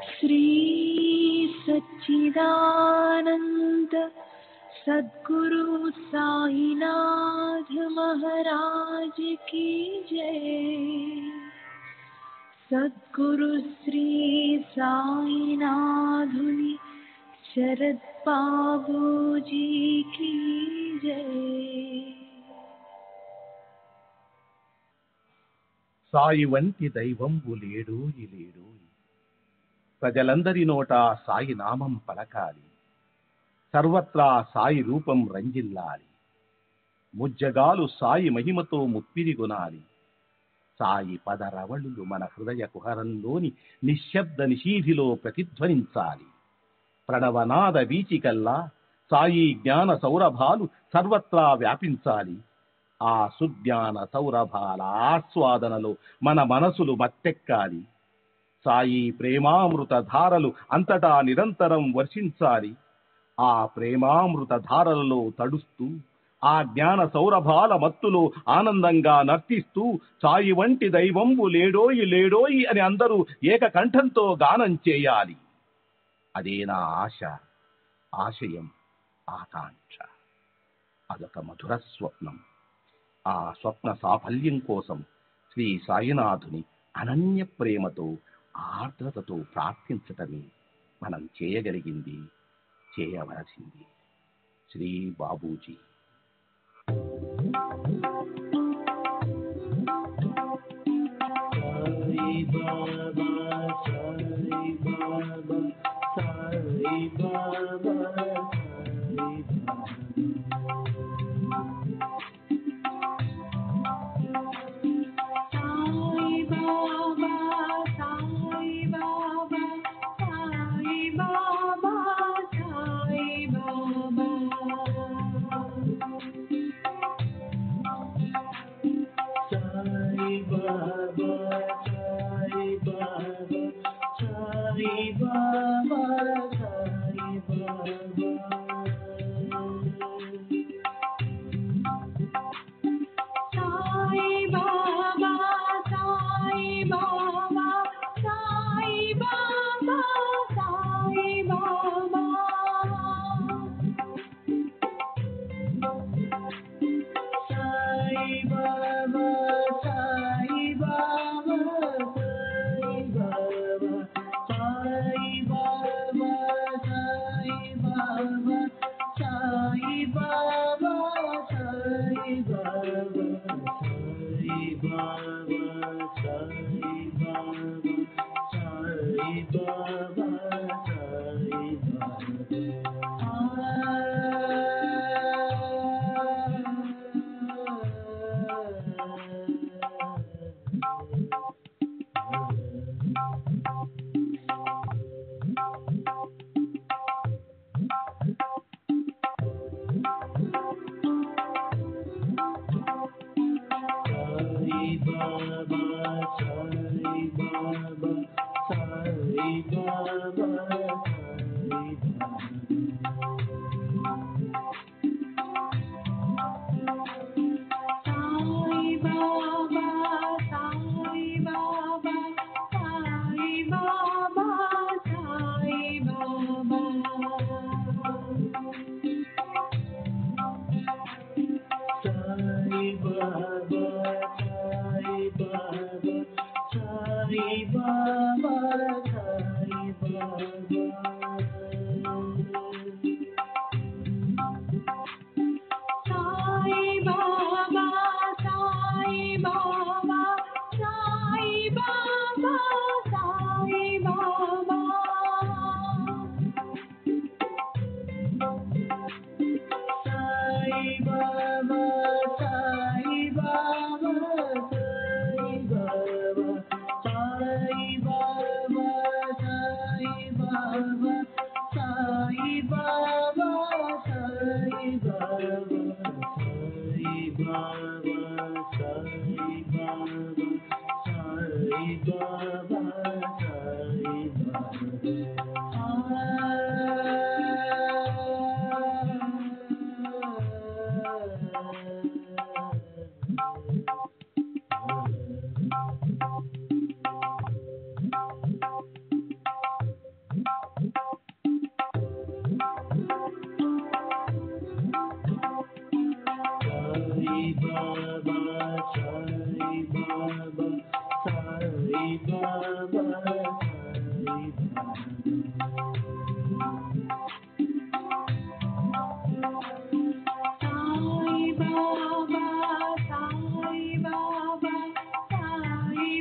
श्री सच्चिदानंद सद्गुरु साईनाथ महाराज की जय। सद्गुरु श्री साईनाथुनि शरद बाबूजी की जय। సాయి వంటి దైవంబు లేడు లేడు, ప్రజలందరి నోట సాయి నామం పలకాలి, సర్వత్రా సాయి రూపం రంజిల్లాలి, ముజ్జగాలు సాయి మహిమతో ముప్పిరిగొనాలి. సాయి పదరవళులు మన హృదయ కుహరంలోని నిశ్శబ్ద నిశీధిలో ప్రతిధ్వనించాలి. ప్రణవనాద వీచికల్లా సాయి జ్ఞాన సౌరభాలు సర్వత్రా వ్యాపించాలి. ఆ సుజ్ఞాన సౌరభాల ఆస్వాదనలో మన మనసులు మత్తెక్కాలి. సాయి ప్రేమామృత ధారలు అంతటా నిరంతరం వర్షించాలి. ఆ ప్రేమామృత ధారలలో తడుస్తూ, ఆ జ్ఞాన సౌరభాల మత్తులో ఆనందంగా నర్తిస్తూ సాయి వంటి దైవంబు లేడోయి లేడోయి అని అందరూ ఏకకంఠంతో గానం చేయాలి. అదే నా ఆశ, ఆశయం, ఆకాంక్ష. అదొక మధుర స్వప్నం. ఆ స్వప్న సాఫల్యం కోసం శ్రీ సాయినాథుని అనన్య ప్రేమతో, ఆర్ద్రతతో ప్రార్థించటమే మనం చేయగలిగింది, చేయవలసింది. శ్రీ బాబూజీ. సాయి బాబా, సాయి బాబా, సాయి బాబా, సాయి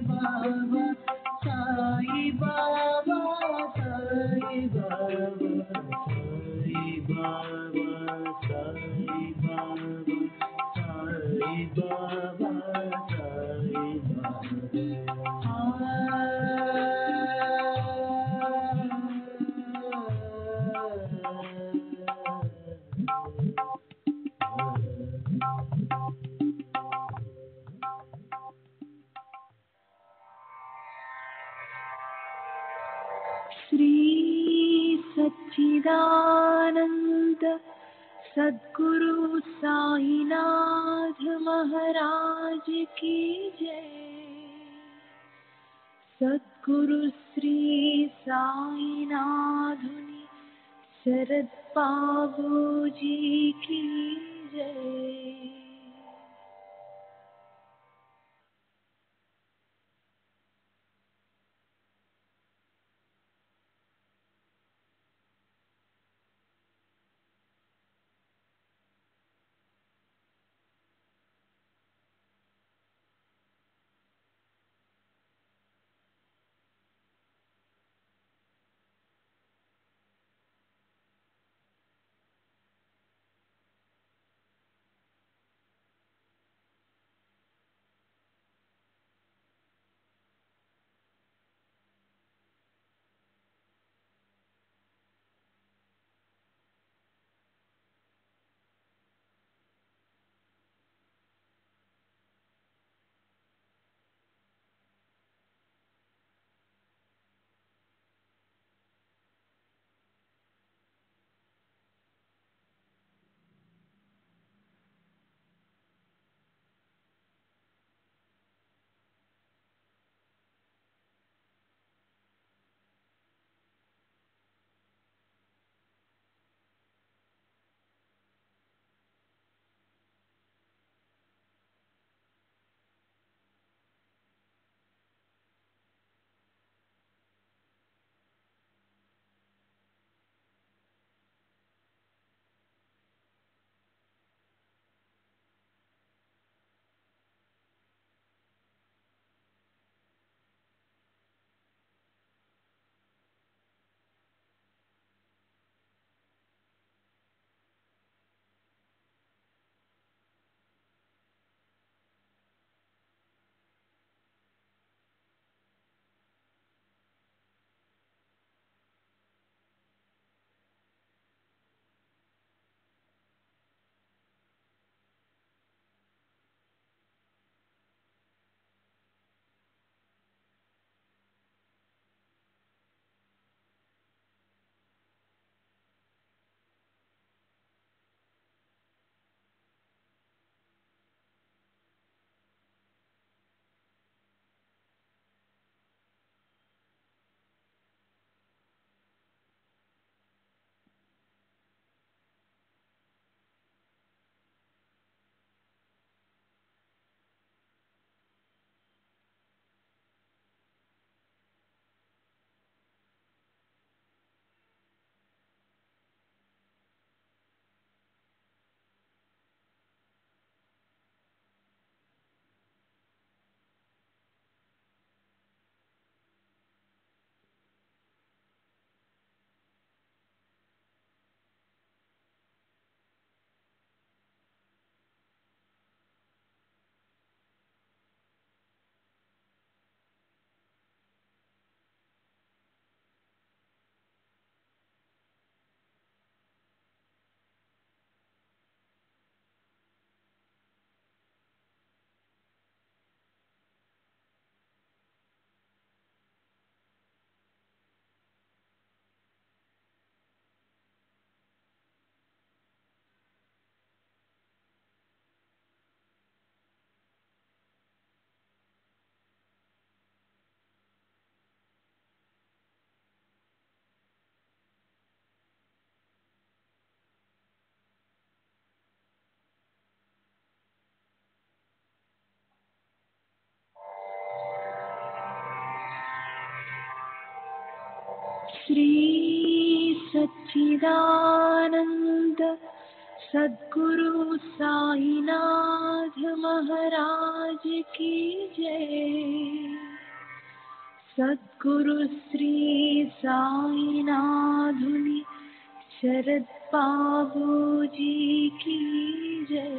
बाबा साई बाबा साई बाबा साई बाबा साई बाबा साई बाबा साई श्री सच्चिदानंद सद्गुरु साईनाथ महाराज की जय। सद्गुरु श्री साईनाथुनि शरद बाबू जी की जय। श्री सच्चिदानंद सद्गुरु साईनाथ महाराज की जय। सद्गुरु श्री साईनाथुनि शरद बाबूजी की जय।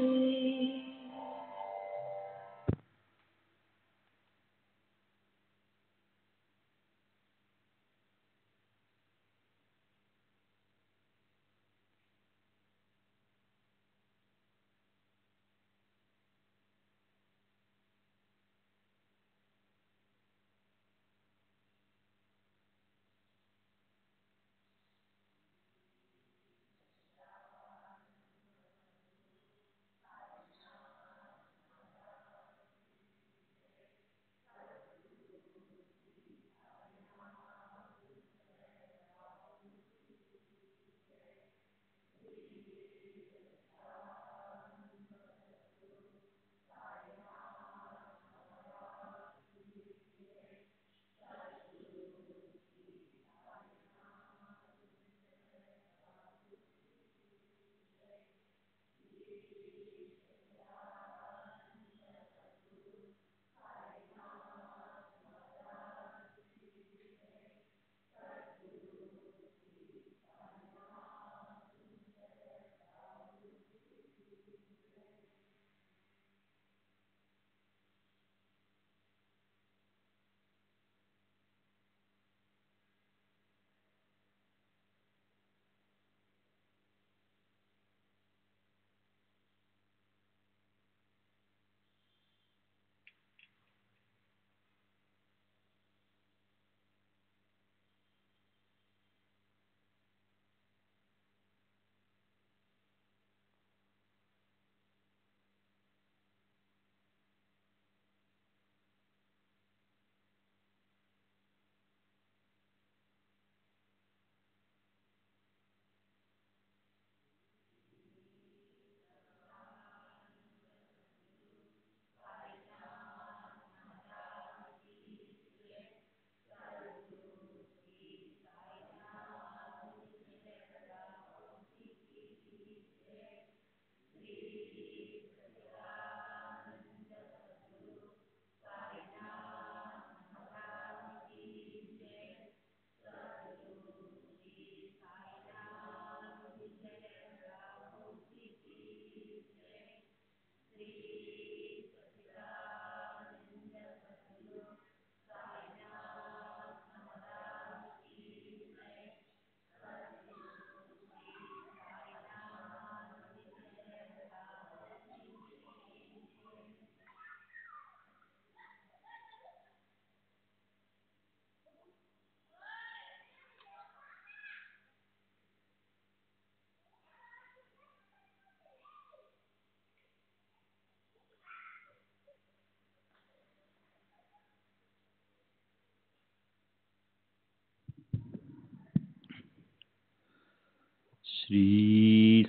श्री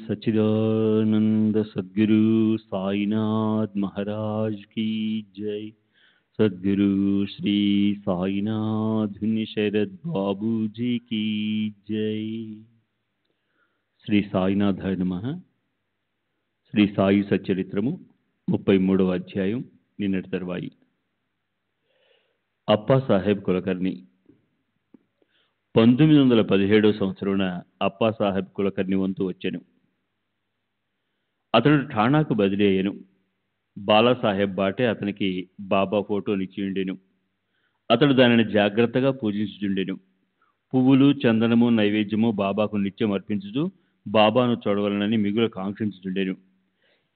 सच्चिदानंद सद्गुरु साईनाथ महाराज की जय। सद्गुरु श्री साईनाथ शरद बाबू जी की जय। శ్రీ సాయినాథాయ నమః. శ్రీ సాయి సచ్చరిత్రము 33వ అధ్యాయం. నిన్నటి తర్వాయి. అప్పాసాహెబ్ కులకర్ణి 1917వ సంవత్సరాన అప్పాసాహెబ్ కులకర్ణి వంతు వచ్చెను. అతడు ఠాణాకు బదిలీ అయ్యెను. బాలాసాహెబ్ బాటే అతనికి బాబా ఫోటోనిచ్చియుండెను. అతడు దానిని జాగ్రత్తగా పూజించుచుండెను. పువ్వులు, చందనము, నైవేద్యము బాబాకు నిత్యం అర్పించుచు బాబాను చూడవలనని మిగుల కాంక్షించుచుండెను.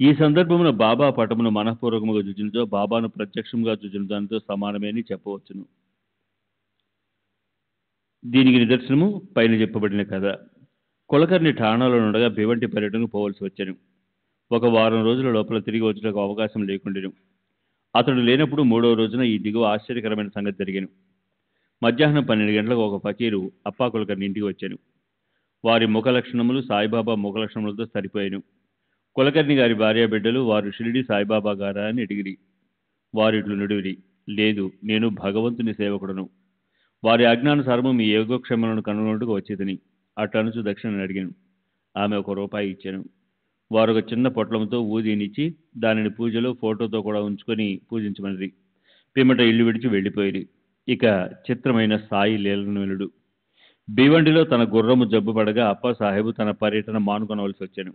ఈ సందర్భమున బాబా పటమును మనఃపూర్వకముగా చూచినతో బాబాను ప్రత్యక్షంగా చూచిన దానితో సమానమే అని చెప్పవచ్చును. దీనికి నిదర్శనము పైన చెప్పబడిన కథ. కులకర్ణి ఠాణాలో ఉండగా భివంటి పర్యటనకు పోవలసి వచ్చెను. ఒక వారం రోజుల లోపల తిరిగి వచ్చుటకు అవకాశం లేకుండెను. అతడు లేనప్పుడు 3వ రోజున ఈ దిగువ ఆశ్చర్యకరమైన సంగతి జరిగెను. మధ్యాహ్నం 12 గంటలకు ఒక ఫకీరు అప్పా కులకర్ణి ఇంటికి వచ్చాను. వారి ముఖ లక్షణములు సాయిబాబా ముఖ లక్షణములతో సరిపోయాను. కులకర్ణి గారి భార్య బిడ్డలు వారు షిరిడి సాయిబాబా గారా అని అడిగిరి. వారిట్లు నుడివిరి, లేదు, నేను భగవంతుని సేవకుడను. వారి అజ్ఞానుసారము మీ యోగక్షేమాలను కనుగొనుటకు వచ్చేదని అట్లనుచు దక్షిణని అడిగాను. ఆమె ₹1 ఇచ్చాను. వారు ఒక చిన్న పొట్లంతో ఊదినిచ్చి దానిని పూజలో ఫోటోతో కూడా ఉంచుకొని పూజించమన్నది. పిమ్మట ఇల్లు విడిచి వెళ్ళిపోయిరి. ఇక చిత్రమైన సాయి లీలనులుడు. భివండిలో తన గుర్రము జబ్బు పడగా అప్పాసాహెబు తన పర్యటన మానుకొనవలసి వచ్చాను.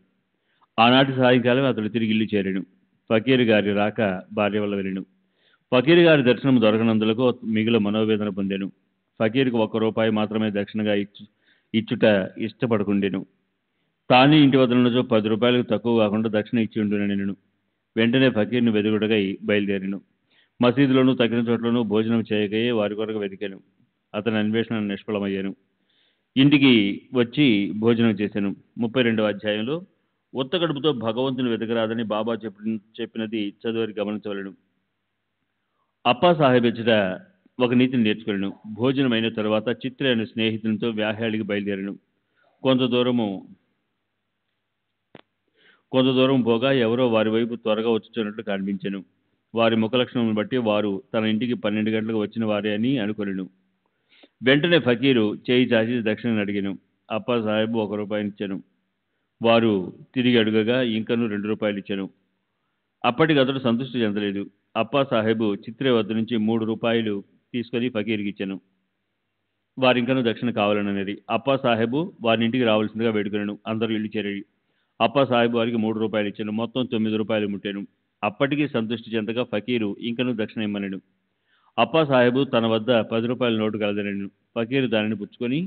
ఆనాటి సాయంకాలం అతడు తిరిగి ఇల్లు చేరాను. ఫకీరు గారి రాక భార్య వల్ల వెళ్ళాను. ఫకీరు గారి దర్శనం దొరకనందులకు మిగుల మనోవేదన పొందాను. ఫకీరుకు ₹1 మాత్రమే దక్షిణగా ఇచ్చుట ఇష్టపడకుండెను. తానే ఇంటి వద్దనున్నచో ₹10 తక్కువ కాకుండా దక్షిణ ఇచ్చి ఉండునని నేను వెంటనే ఫకీర్ని వెదుగుటకై బయలుదేరాను. మసీదులోనూ తగిన చోట్లను భోజనం చేయకయే వారి కొరకు వెతికాను. అతని అన్వేషణ నిష్ఫలమయ్యాను. ఇంటికి వచ్చి భోజనం చేశాను. 32వ అధ్యాయంలో ఉత్త కడుపుతో భగవంతుని వెతకరాదని బాబా చెప్పినది చదువుని గమనించవలను. అప్పాసాహెబ్ ఎచ్చట ఒక నీతిని నేర్చుకున్నాను. భోజనం అయిన తరువాత చిత్ర అనే స్నేహితునితో వ్యాహ్యాళికి బయలుదేరాను. కొంత దూరం పోగా ఎవరో వారి వైపు త్వరగా వచ్చుతున్నట్లు కనిపించాను. వారి ముఖలక్షణం బట్టి వారు తన ఇంటికి 12 గంటలకు వచ్చిన వారే అని అనుకొనెను. వెంటనే ఫకీరు చేయి చాచి దక్షిణను అడిగాను. అప్పాసాహెబ్ ₹1 ఇచ్చాను. వారు తిరిగి అడుగగా ఇంకనూ ₹2 ఇచ్చాను. అప్పటికి అతడు సంతృష్టి చెందలేదు. అప్పాసాహెబు చిత్రే వద్ద నుంచి ₹3 తీసుకొని ఫకీర్కి ఇచ్చాను. వారింకనూ దక్షిణ కావాలన్నది. అప్పాసాహెబు వారి ఇంటికి రావాల్సిందిగా వేడుకొనెను. అందరూ ఇల్లు చేరి అప్పాసాహెబు వారికి ₹3 ఇచ్చాను. మొత్తం ₹9 ముట్టాను. అప్పటికీ సంతృష్టి చెందగా ఫకీరు ఇంకనూ దక్షిణ ఇమ్మనెను. అప్పాసాహెబు తన వద్ద ₹10 నోటు కలదనెను. ఫకీరు దానిని పుచ్చుకొని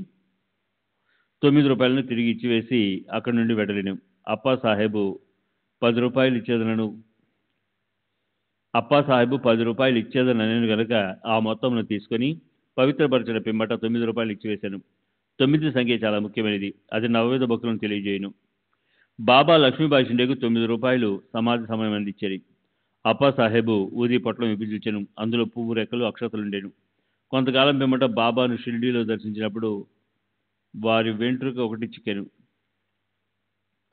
₹9 తిరిగి ఇచ్చివేసి అక్కడి నుండి వెడలేను. అప్పాసాహెబు ₹10 ఇచ్చేదనను గనక ఆ మొత్తంను తీసుకొని పవిత్రపరచిన పిమ్మట ₹9 ఇచ్చివేశాను. 9 సంఖ్య చాలా ముఖ్యమైనది. అది నవవిధ భక్తులను తెలియజేయను. బాబా లక్ష్మీబాయి షిండేకు ₹9 సమాధి సమయం అందించేది. అప్పాసాహెబు ఊది పొట్లం విభజించెను. అందులో పువ్వు రెక్కలు అక్షతలుండేను. కొంతకాలం పిమ్మట బాబాను షిరిడీలో దర్శించినప్పుడు వారి వెంట్రుక ఒకటి చిక్కెను.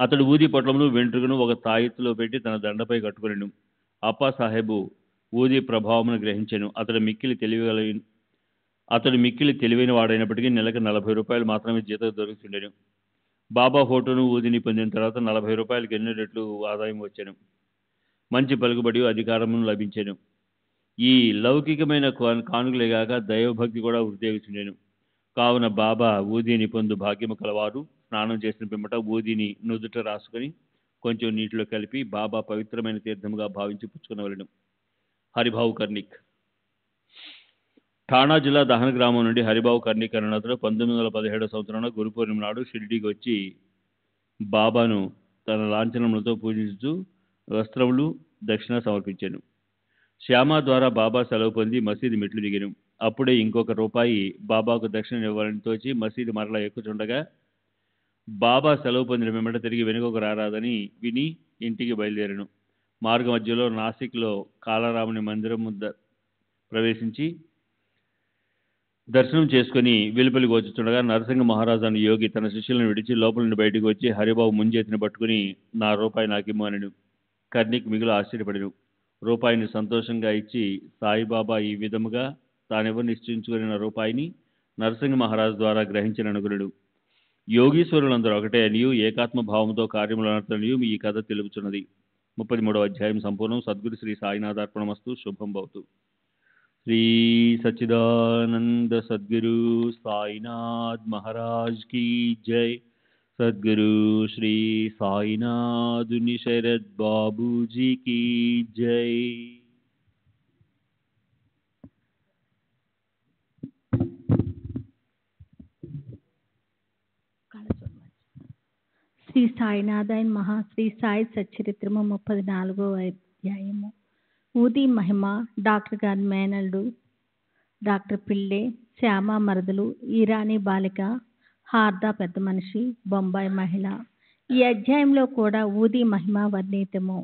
అతడు ఊది పొట్లమును వెంట్రుకను ఒక తాయెత్తులో పెట్టి తన దండపై కట్టుకొనెను. అప్పాసాహెబు ఊది ప్రభావమును గ్రహించెను. అతడు మిక్కిలి తెలివైన వాడైనప్పటికీ నెలకు ₹40 మాత్రమే జీతం దొరుకుతుండెను. బాబా ఫోటోను ఊదిని పొందిన తర్వాత ₹40 ఎన్నో రెట్లు ఆదాయం వచ్చాను. మంచి పలుకుబడి అధికారమును లభించాను. ఈ లౌకికమైన కానుకలేగాక దైవభక్తి కూడా వృద్ధి అవుతుండెను. కావున బాబా ఊదిని పొందు భాగ్యము కలవారు స్నానం చేసిన పిమ్మట ఊదిని నుదుట రాసుకొని కొంచెం నీటిలో కలిపి బాబా పవిత్రమైన తీర్థముగా భావించి పుచ్చుకునవలెను. హరిభావు కర్ణిక్. ఠాణా జిల్లా దహన్ గ్రామం నుండి హరిబాబు కర్ణిక్ అనే అతడు 1917 సంవత్సరంలో గురు పూర్ణిమ నాడు షిరిడీకి వచ్చి బాబాను తన లాంఛనములతో పూజించుతూ వస్త్రములు దక్షిణ సమర్పించాను. శ్యామ ద్వారా బాబా సెలవు పొంది మసీదు మెట్లు దిగాను. అప్పుడే ఇంకొక ₹1 బాబాకు దక్షిణ ఇవ్వాలని తోచి మసీదు మరలా ఎక్కుచుండగా బాబా సెలవు పొందిన వెంబట తిరిగి వెనుకకు రారాదని విని ఇంటికి బయలుదేరాను. మార్గ మధ్యలో నాసిక్లో కాలారాముని మందిరము ప్రవేశించి దర్శనం చేసుకుని వెలుపలికి వచ్చుతుండగా నరసింహ మహారాజు అనే యోగి తన శిష్యులను విడిచి లోపల నుండి బయటకు వచ్చి హరిబాబు ముంజేతిని పట్టుకుని నా ₹1 నాకిమ్ము అనెను. కర్ణిక్ మిగులు ఆశ్చర్యపడెను. ₹1 సంతోషంగా ఇచ్చి సాయిబాబా ఈ విధముగా తానెవరు నిశ్చయించుకుని ₹1 నరసింహ మహారాజు ద్వారా గ్రహించిన అనుగుణుడు. యోగీశ్వరులందరూ ఒకటే అనియు ఏకాత్మ భావంతో కార్యములు అనర్తనియు ఈ కథ తెలుపుచున్నది. 33వ అధ్యాయం సంపూర్ణం. సద్గురు శ్రీ సాయినాథార్పణమస్తు. శుభం భవతు. శ్రీ సచ్చిదానంద సద్గురు సాయినాథ్ మహారాజ్ की जय. सद्गुरु श्री साईनाथुनि शरद बाबू जी की जय. శ్రీ సాయినాథాయన్ మహా. శ్రీ సాయి సచ్చరిత్రము 34వ అధ్యాయము. ఊది మహిమ. డాక్టర్ గారి మేనల్డు, డాక్టర్ పిళ్ళే, శ్యామ మరదలు, ఈరానీ బాలిక, హార్దా పెద్ద మనిషి, బొంబాయి మహిళ. ఈ అధ్యాయంలో కూడా ఊది మహిమ వర్ణితము.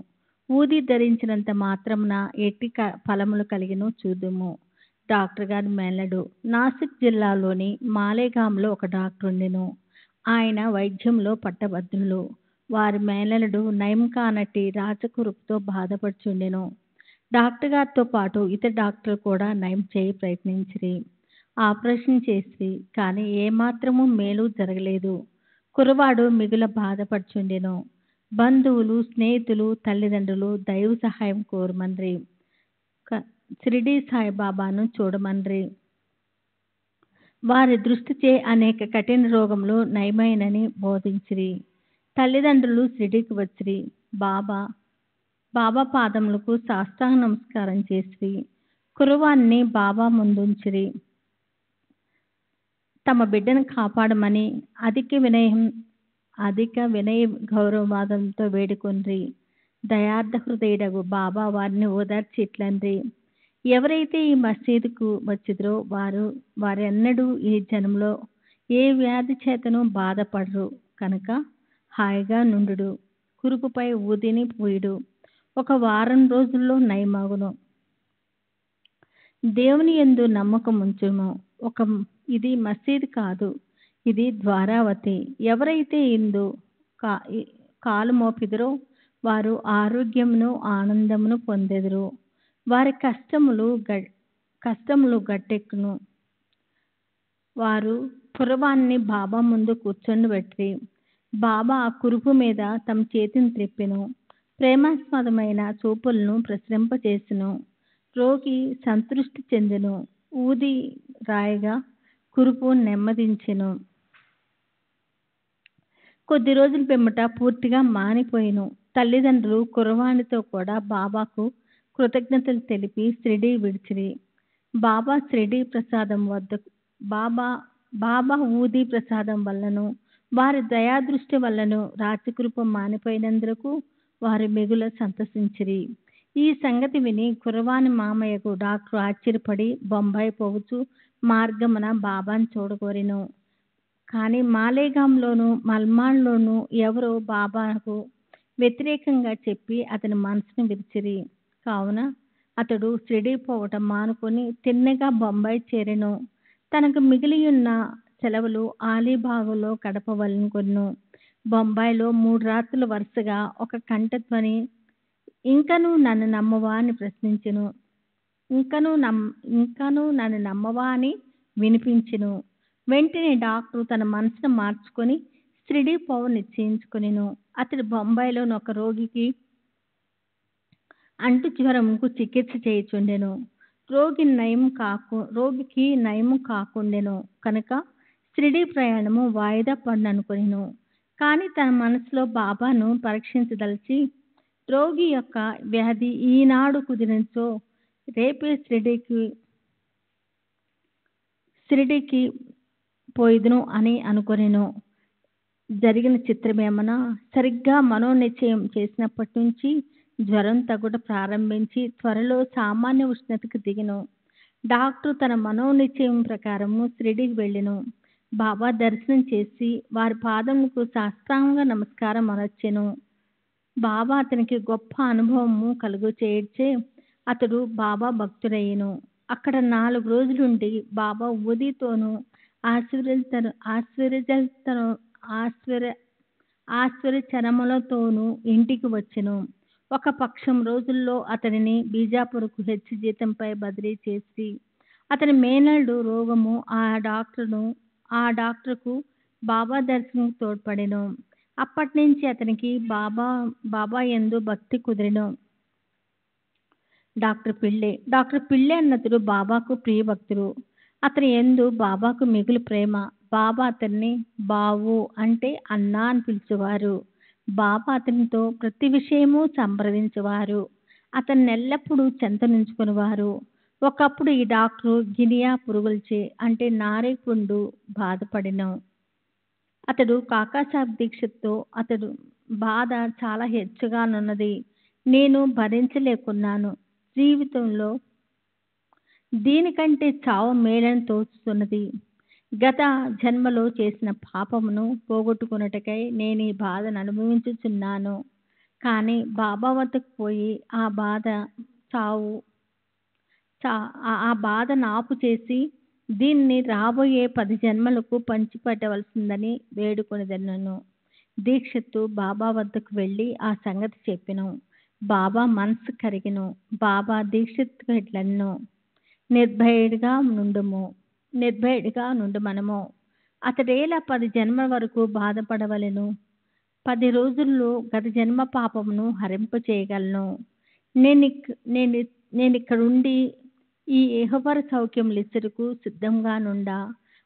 ఊది ధరించినంత మాత్రమున ఎట్టి ఫలములు కలిగినో చూదుము. డాక్టర్ గారి మేనల్డు. నాసిక్ జిల్లాలోని మాలేగాంలో ఒక డాక్టర్ ఉండెను. ఆయన వైద్యంలో పట్టభద్రులు. వారి మేనలుడు నయం కానట్టి రాచకురుపుతో బాధపడుచుండెను. డాక్టర్ గారితో పాటు ఇతర డాక్టర్లు కూడా నయం చేయి ప్రయత్నించిరి. ఆపరేషన్ చేసిరి. కానీ ఏమాత్రము మేలు జరగలేదు. కురవాడు మిగుల బాధపడుచుండెను. బంధువులు, స్నేహితులు, తల్లిదండ్రులు దైవ సహాయం కోరమన్రి. షిరిడీ సాయిబాబాను చూడమన్రి. వారి దృష్టిచే అనేక కఠిన రోగములు నయమైనని బోధించిరి. తల్లిదండ్రులు షిరిడీకి వచ్చిరి. బాబా పాదములకు సాష్టాంగ నమస్కారం చేసిరి. కుర్రవాణ్ణి బాబా ముందుంచిరి. తమ బిడ్డను కాపాడమని అధిక వినయ గౌరవవాదంతో వేడుకొండ్రి. దయార్థ హృదయుడగు బాబా వారిని ఓదార్చి ఇట్లన్రి: ఎవరైతే ఈ మసీదుకు వచ్చిద్రో వారెన్నడూ ఈ జన్మలో ఏ వ్యాధి చేతను బాధపడరు కనుక హాయిగా నుండుడు. కురుపుపై ఊదిని పూయుడు. 1 వారం రోజుల్లో నయమగును. దేవుని యందు నమ్మకం ఉంచుము. ఇది మసీదు కాదు, ఇది ద్వారావతి. ఎవరైతే ఇందు కాలు మోపిదరో వారు ఆరోగ్యమును ఆనందమును పొందెదరు. వారి కష్టములు గట్టెక్కును. వారు కుర్రవాణ్ణి బాబా ముందు కూర్చొనిబెట్టిరి. బాబా ఆ కురుపు మీద తమ చేతిని త్రిప్పెను. ప్రేమాస్పదమైన చూపులను ప్రసరింపచేసెను. రోగి సంతృష్టి చెందెను. ఊది రాయగా కురుపు నెమ్మదించెను. కొద్ది రోజుల పిమ్మట పూర్తిగా మానిపోయెను. తల్లిదండ్రులు కుర్రవానితో కూడా బాబాకు కృతజ్ఞతలు తెలిపి షిరిడీ విడిచిరి. బాబా ఊది ప్రసాదం వల్లనూ వారి దయాదృష్టి వల్లనూ రాచకృప మానిపోయినందుకు వారు మిగుల సంతసించిరి. ఈ సంగతి విని కుర్రవాని మామయ్యకు డాక్టర్ ఆశ్చర్యపడి బొంబాయి పోవచ్చు మార్గమున బాబాను చూడగోరెను. కానీ మాలేగాంలోనూ మల్మాడ్లోనూ ఎవరో బాబాకు వ్యతిరేకంగా చెప్పి అతని మనసును విరిచిరి. కావున అతడు షిరిడీ పోవటం మానుకొని తిన్నగా బొంబాయి చేరెను. తనకు మిగిలియున్న సెలవులు అలీబాగులో గడపవలెనుకొనెను. బొంబాయిలో 3 రాత్రులు వరుసగా ఒక కంఠధ్వని ఇంకనూ నన్ను నమ్మవా అని ప్రశ్నించెను. ఇంకనూ నన్ను నమ్మవా అని వినిపించెను. వెంటనే డాక్టరు తన మనసును మార్చుకొని షిరిడీ పోవ నిశ్చయించుకొనెను. అతడు బొంబాయిలోని ఒక రోగికి అంటు జ్వరముకు చికిత్స చేయుచుండెను. రోగికి నయము కాకుండెను కనుక షిరిడీ ప్రయాణము వాయిదా పడుననుకొనెను. కానీ తన మనసులో బాబాను పరీక్షించదలచి రోగి యొక్క వ్యాధి ఈనాడు కుదిరినచో రేపే షిరిడీకి పోయిదును అని అనుకొనెను. జరిగిన చిత్రమేమనా, సరిగ్గా మనోనిశ్చయం చేసినప్పటి నుంచి జ్వరం తగ్గుట ప్రారంభించి త్వరలో సామాన్య ఉష్ణతకు దిగెను. డాక్టరు తన మనోనిశ్చయం ప్రకారము షిరిడీకి వెళ్ళెను. బాబా దర్శనం చేసి వారి పాదములకు సాష్టాంగ నమస్కారం అనర్చెను. బాబా అతనికి గొప్ప అనుభవము కలుగచేయడ్చే అతడు బాబా భక్తుడయ్యెను. అక్కడ 4 రోజులుండి బాబా ఊదితోనూ ఆశీర్వచనములతోనూ ఇంటికి వచ్చెను. ఒక పక్షం రోజుల్లో అతడిని బీజాపూర్కు హెచ్చు జీతంపై బదిలీ చేసి అతని మేనల్లుడు రోగము ఆ డాక్టరుకు బాబా దర్శనం తోడ్పడెను. అప్పటినుంచి అతనికి బాబా యందు భక్తి కుదిరెను. డాక్టర్ పిళ్ళే అన్నతడు బాబాకు ప్రియభక్తుడు. అతని యందు బాబాకు మిగులు ప్రేమ. బాబా అతన్ని బావు అంటే అన్నా అని పిలిచేవారు. బాబా అతనితో ప్రతి విషయము సంప్రదించేవారు. అతన్ని ఎల్లప్పుడూ చెంతనుంచుకునేవారు. ఒకప్పుడు ఈ డాక్టరు గినియా పురుగులచే అంటే నారేపుండు బాధపడెను. అతడు కాకాసాహెబ్ దీక్షిత్తో అతడు బాధ చాలా హెచ్చుగానున్నది. నేను భరించలేకున్నాను. జీవితంలో దీనికంటే చావు మేలని తోచుతున్నది. గత జన్మలో చేసిన పాపమును పోగొట్టుకొనుటకై నేను ఈ బాధను అనుభవించుచున్నాను. కానీ బాబా వద్దకు పోయి ఆ బాధ నాపు చేసి దీన్ని రాబోయే 10 జన్మలకు పంచిపెట్టవలసిందని వేడుకొనిదెను. దీక్షిత్తు బాబా వద్దకు వెళ్ళి ఆ సంగతి చెప్పెను. బాబా మనసు కరిగెను. బాబా దీక్షిత్తుకు ఇట్లనెను: నిర్భయుడిగా నుండుమనము. అతడేలా 10 జన్మల వరకు బాధపడవలెను? 10 రోజుల్లో గత జన్మ పాపమును హరింపచేయగలను. నేనిక్కడుండి ఈ ఇహపర సౌఖ్యములిచ్చుటకు సిద్ధంగా నుండా.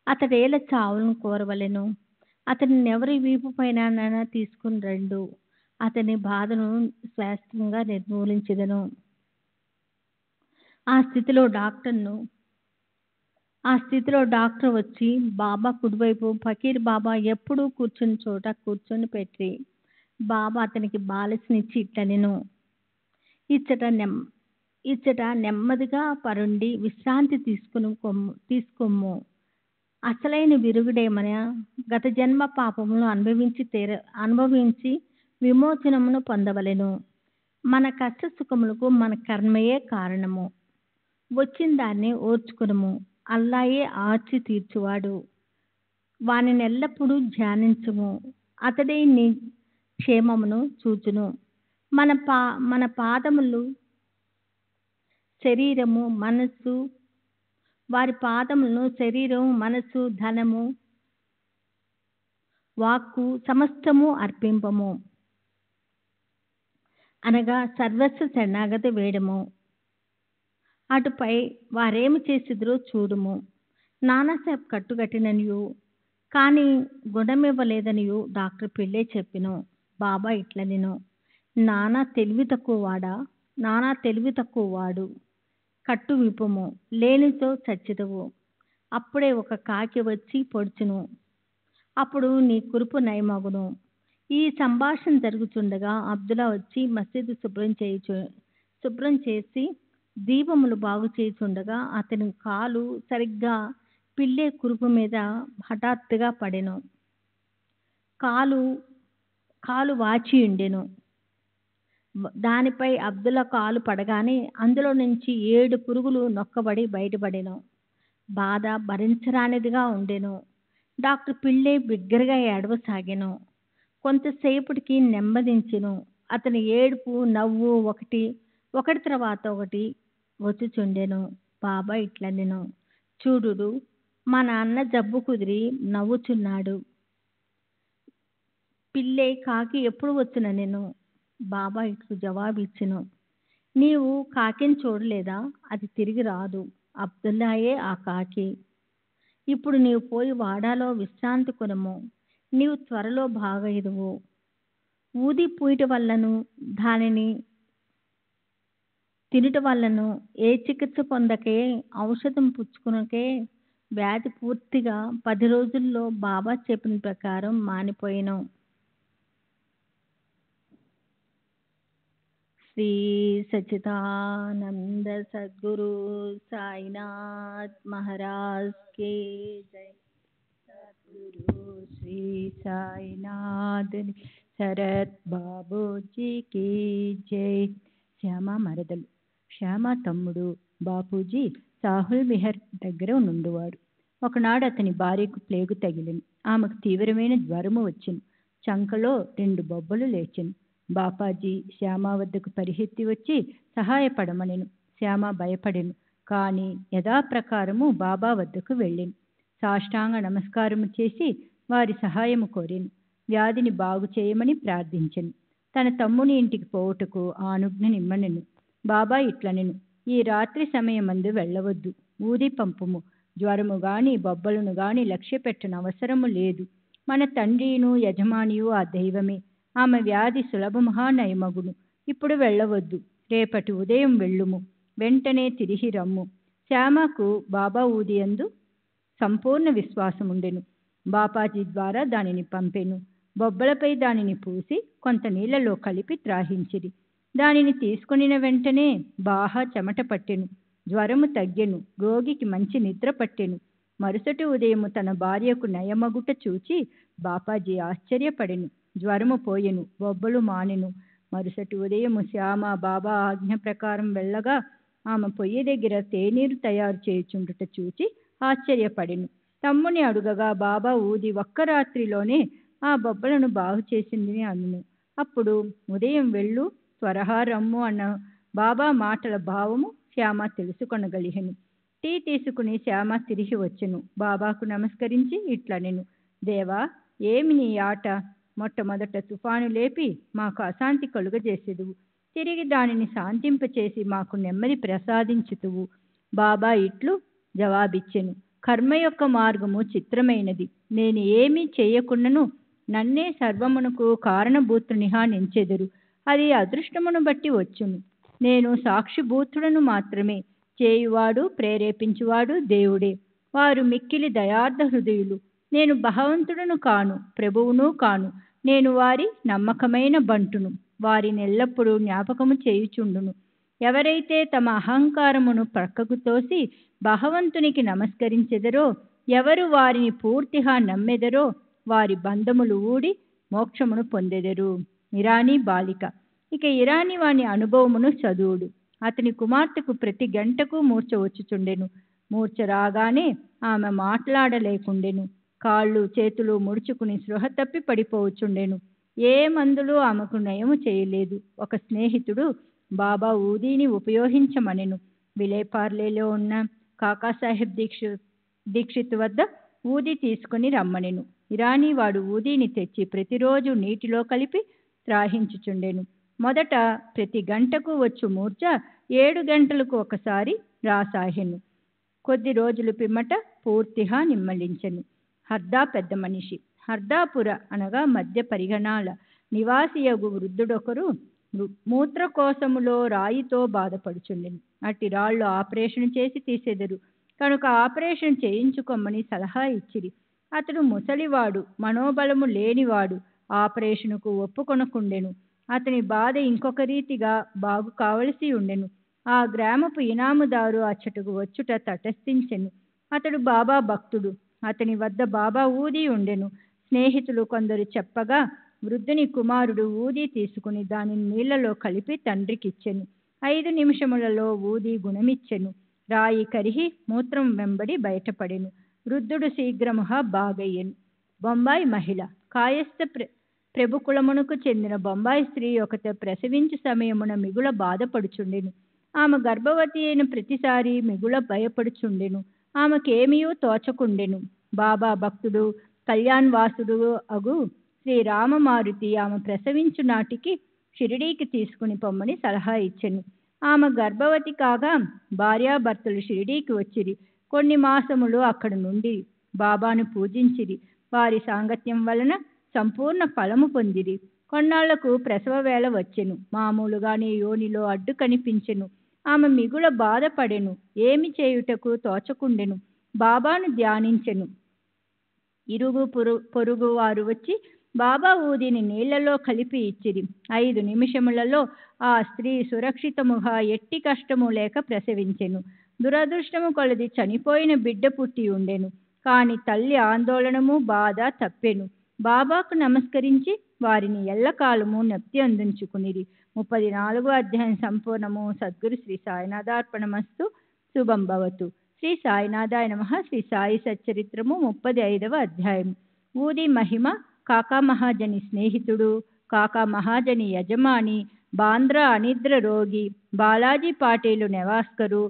అతడేల చావులను కోరవలెను. అతనిని ఎవరి వీపు పైన తీసుకుని రెండు, అతని బాధను శాశ్వతంగా నిర్మూలించెదను. ఆ స్థితిలో డాక్టర్ వచ్చి బాబా కుడివైపు ఫకీర్ బాబా ఎప్పుడూ కూర్చుని చోట కూర్చొని పెట్టి బాబా అతనికి బాలసినిచ్చి ఇట్లనెను, ఇచ్చట నెమ్మదిగా పరుండి విశ్రాంతి తీసుకోము. అసలైన విరుగుడేమన గత జన్మ పాపములను అనుభవించి విమోచనమును పొందవలెను. మన కష్ట సుఖములకు మన కర్మయే కారణము. వచ్చిన దాన్ని ఓర్చుకునము. అల్లాయే ఆర్చి తీర్చువాడు. వానిని ఎల్లప్పుడూ ధ్యానించుము. అతడే నీ క్షేమమును చూచును. మన పాదములు శరీరము మనస్సు, వారి పాదములను శరీరము మనస్సు ధనము వాక్కు సమస్తము అర్పింపము, అనగా సర్వస్వ శరణాగతి వేడము. అటుపై వారేమి చేసిద్రో చూడుము. నానాసాహెబ్ కట్టుగట్టిననియు కానీ గుణమివ్వలేదనియు డాక్టర్ పిళ్ళే చెప్పిను. బాబా ఇట్లనెను, నానా తెలివి తక్కువ వాడు, కట్టు విప్పుము, లేనితో చచ్చితవు. అప్పుడే ఒక కాకి వచ్చి పొడుచును. అప్పుడు నీ కురుపు నయమగును. ఈ సంభాషణ జరుగుతుండగా అబ్దుల్లా వచ్చి మసీదు శుభ్రం చేసి దీపములు బాగు చేయుచుండగా అతని కాలు సరిగ్గా పిల్లే కురుపు మీద హఠాత్తుగా పడెను. కాలు వాచియుండెను. దానిపై అబ్దుల్లా కాలు పడగానే అందులో నుంచి 7 పురుగులు నొక్కబడి బయటపడెను. బాధ భరించరానిదిగా ఉండెను. డాక్టర్ పిళ్ళే బిగ్గరగా ఏడవసాగెను. కొంతసేపటికి నెమ్మదించెను. అతని ఏడుపు నవ్వు ఒకటి తర్వాత ఒకటి వచ్చుచుండెను. బాబా ఇట్లనెను, చూడుడు, మా నాన్న జబ్బు కుదిరి నవ్వుచున్నాడు. పిల్లే కాకి ఎప్పుడు వచ్చుననెను. బాబా ఇట్లు జవాబిచ్చెను, నీవు కాకిని చూడలేదా? అది తిరిగి రాదు. అబ్దుల్లాయే ఆ కాకి. ఇప్పుడు నీవు పోయి వాడాలో విశ్రాంతి కొనము. నీవు త్వరలో బాగయ్యదువు. ఊది పూయట వల్లను దానిని తినుట వల్లను ఏ చికిత్స పొందకే ఔషధం పుచ్చుకునకే వ్యాధి పూర్తిగా 10 రోజుల్లో బాబా చెప్పిన ప్రకారం మానిపోయిను. శ్రీ సచ్చిదానంద సద్గురు సాయినాథ్ మహారాజ్ కే జై. సద్గురు శ్రీ సాయినాథ్ శరత్ బాబూజీ కి జై. శ్యామ మరదలు. శ్యామ తమ్ముడు బాపూజీ సాహుల్ విహర్ దగ్గర నుండువాడు. ఒకనాడు అతని భార్యకు ప్లేగు తగిలింది. ఆమెకు తీవ్రమైన జ్వరము వచ్చింది. చంకలో 2 బొబ్బలు లేచెను. బాపాజీ శ్యామ వద్దకు పరిగెత్తి వచ్చి సహాయపడమనెను. శ్యామ భయపడెను. కానీ యథాప్రకారము బాబా వద్దకు వెళ్ళెను. సాష్టాంగ నమస్కారము చేసి వారి సహాయము కోరెను. వ్యాధిని బాగు చేయమని ప్రార్థించెను. తన తమ్ముని ఇంటికి పోవుటకు ఆనుజ్ఞ నిమ్మనెను. బాబా ఇట్లనెను, ఈ రాత్రి సమయమందు వెళ్ళవద్దు. ఊది పంపుము. జ్వరము గాని బొబ్బలను గాని లక్ష్య పెట్టని అవసరము లేదు. మన తండ్రియును యజమానియు ఆ దైవమే. ఆమె వ్యాధి సులభముగా నయమగును. ఇప్పుడు వెళ్ళవద్దు. రేపటి ఉదయం వెళ్ళుము. వెంటనే తిరిగి రమ్ము. శ్యామకు బాబా ఊదియందు సంపూర్ణ విశ్వాసముండెను. బాపాజీ ద్వారా దానిని పంపెను. బొబ్బలపై దానిని పూసి కొంత నీళ్లలో కలిపి త్రాహించిరి. దానిని తీసుకొనిన వెంటనే బాగా చెమట పట్టెను. జ్వరము తగ్గెను. రోగికి మంచి నిద్ర పట్టెను. మరుసటి ఉదయము తన భార్యకు నయమగుట చూచి బాపాజీ ఆశ్చర్యపడెను. జ్వరము పోయెను. బొబ్బలు మానెను. మరుసటి ఉదయము శ్యామ బాబా ఆజ్ఞ ప్రకారం వెళ్ళగా ఆమె పొయ్యి దగ్గర తేనీరు తయారు చేయుచుండుట చూచి ఆశ్చర్యపడెను. తమ్ముని అడుగగా బాబా ఊది ఒక్క రాత్రిలోనే ఆ బొబ్బలను బాగు చేసిందని అనును. అప్పుడు ఉదయం వెళ్ళు, త్వరగా రమ్ము అన్న బాబా మాటల భావము శ్యామ తెలుసుకొనగలిగెను. టీ తీసుకుని శ్యామ తిరిగి వచ్చెను. బాబాకు నమస్కరించి ఇట్లనెను, దేవా, ఏమి నీ ఆట? మొట్టమొదట తుఫాను లేపి మాకు అశాంతి కలుగజేసేదువు. తిరిగి దానిని శాంతింపచేసి మాకు నెమ్మది ప్రసాదించుతువు. బాబా ఇట్లు జవాబిచ్చెను, కర్మ యొక్క మార్గము చిత్రమైనది. నేను ఏమీ చేయకుండాను నన్నే సర్వమునకు కారణభూతునిగా నించెదరు. అది అదృష్టమును బట్టి వచ్చును. నేను సాక్షిభూతుడను మాత్రమే. చేయువాడు ప్రేరేపించువాడు దేవుడే. వారు మిక్కిలి దయార్థ హృదయులు. నేను భగవంతుడను కాను, ప్రభువును కాను. నేను వారి నమ్మకమైన బంటును. వారిని ఎల్లప్పుడూ జ్ఞాపకము చేయుచుండును. ఎవరైతే తమ అహంకారమును ప్రక్కకు తోసి భగవంతునికి నమస్కరించెదరో, ఎవరు వారిని పూర్తిగా నమ్మెదరో, వారి బంధములు ఊడి మోక్షమును పొందెదరు. ఇరానీ బాలిక. ఇక ఇరానీ వాని అనుభవమును చదువుడు. అతని కుమార్తెకు ప్రతి గంటకు మూర్ఛ వచ్చుచుండెను. మూర్ఛ రాగానే ఆమె మాట్లాడలేకుండెను. కాళ్ళు చేతులు ముడుచుకుని స్పృహ తప్పి పడిపోవచ్చుండెను. ఏ మందులు ఆమెకు నయము చేయలేదు. ఒక స్నేహితుడు బాబా ఊదీని ఉపయోగించమనెను. విలేపార్లేలో ఉన్న కాకాసాహెబ్ దీక్షిత్ వద్ద ఊది తీసుకుని రమ్మనెను. ఇరానీ వాడు ఊదీని తెచ్చి ప్రతిరోజు నీటిలో కలిపి త్రాహించుచుండెను. మొదట ప్రతి గంటకు వచ్చు మూర్ఛ 7 గంటలకు ఒకసారి రాసాహెను. కొద్ది రోజులు పిమ్మట పూర్తిగా నిమ్మలించెను. హర్దా పెద్ద మనిషి. హర్దాపుర అనగా మధ్య పరిగణాల నివాసియగు వృద్ధుడొకరు మూత్రకోశములో రాయితో బాధపడుచుండెను. అట్టి రాళ్ళు ఆపరేషన్ చేసి తీసెదరు కనుక ఆపరేషన్ చేయించుకోమని సలహా ఇచ్చిరి. అతడు ముసలివాడు, మనోబలము లేనివాడు. ఆపరేషన్కు ఒప్పుకొనకుండెను. అతని బాధ ఇంకొక రీతిగా బాగు కావలసి ఉండెను. ఆ గ్రామపు ఇనాముదారు అచ్చటకు వచ్చుట తటస్థించెను. అతడు బాబా భక్తుడు. అతని వద్ద బాబా ఊది ఉండెను. స్నేహితులు కొందరు చెప్పగా వృద్ధుని కుమారుడు ఊది తీసుకుని దానిని నీళ్లలో కలిపి తండ్రికిచ్చెను. 5 నిమిషములలో ఊది గుణమిచ్చెను. రాయి కరిగి మూత్రం వెంబడి బయటపడెను. వృద్ధుడు శీఘ్రముగా బాగయ్యెను. బొంబాయి మహిళ. కాయస్థ ప్రభుకులమునకు చెందిన బొంబాయి స్త్రీ ఒకత ప్రసవించు సమయమున మిగుల బాధపడుచుండెను. ఆమె గర్భవతి అయిన ప్రతిసారి మిగుల భయపడుచుండెను. ఆమెకేమీయూ తోచకుండెను. బాబా భక్తుడు కళ్యాణ్ వాసుడు అగు శ్రీ రామమారుతి ఆమె ప్రసవించు నాటికి షిరిడీకి తీసుకుని పొమ్మని సలహా ఇచ్చెను. ఆమె గర్భవతి కాగా భార్యాభర్తలు షిరిడీకి వచ్చిరి. కొన్ని మాసములు అక్కడ నుండి బాబాను పూజించిరి. వారి సాంగత్యం వలన సంపూర్ణ ఫలము పొందిరి. కొన్నాళ్లకు ప్రసవ వేళ వచ్చెను. మామూలుగానే యోనిలో అడ్డు కనిపించెను. ఆమె మిగుల బాధపడెను. ఏమి చేయుటకు తోచకుండెను. బాబాను ధ్యానించెను. ఇరుగు పొరుగు వారు వచ్చి బాబా ఊదిని నీళ్లలో కలిపి ఇచ్చిరి. 5 నిమిషములలో ఆ స్త్రీ సురక్షితముగా ఎట్టి కష్టము లేక ప్రసవించెను. దురదృష్టము కొలది చనిపోయిన బిడ్డ పుట్టి ఉండెను. కాని తల్లి ఆందోళనము బాధ తప్పెను. బాబాకు నమస్కరించి వారిని ఎల్లకాలము నెప్తి అందించుకునిరి. 34వ అధ్యాయం సంపూర్ణము. సద్గురు శ్రీ సాయినాథార్పణమస్తు. శుభం భవతు. శ్రీ సాయినాథాయ నమః. శ్రీ సాయి సచ్చరిత్రము 35వ అధ్యాయం. ఊది మహిమ. కాకా మహాజని స్నేహితుడు, కాకా మహాజని యజమాని, బాంద్రా అనిద్ర రోగి, బాలాజీ పాటేలు నెవాస్కరు,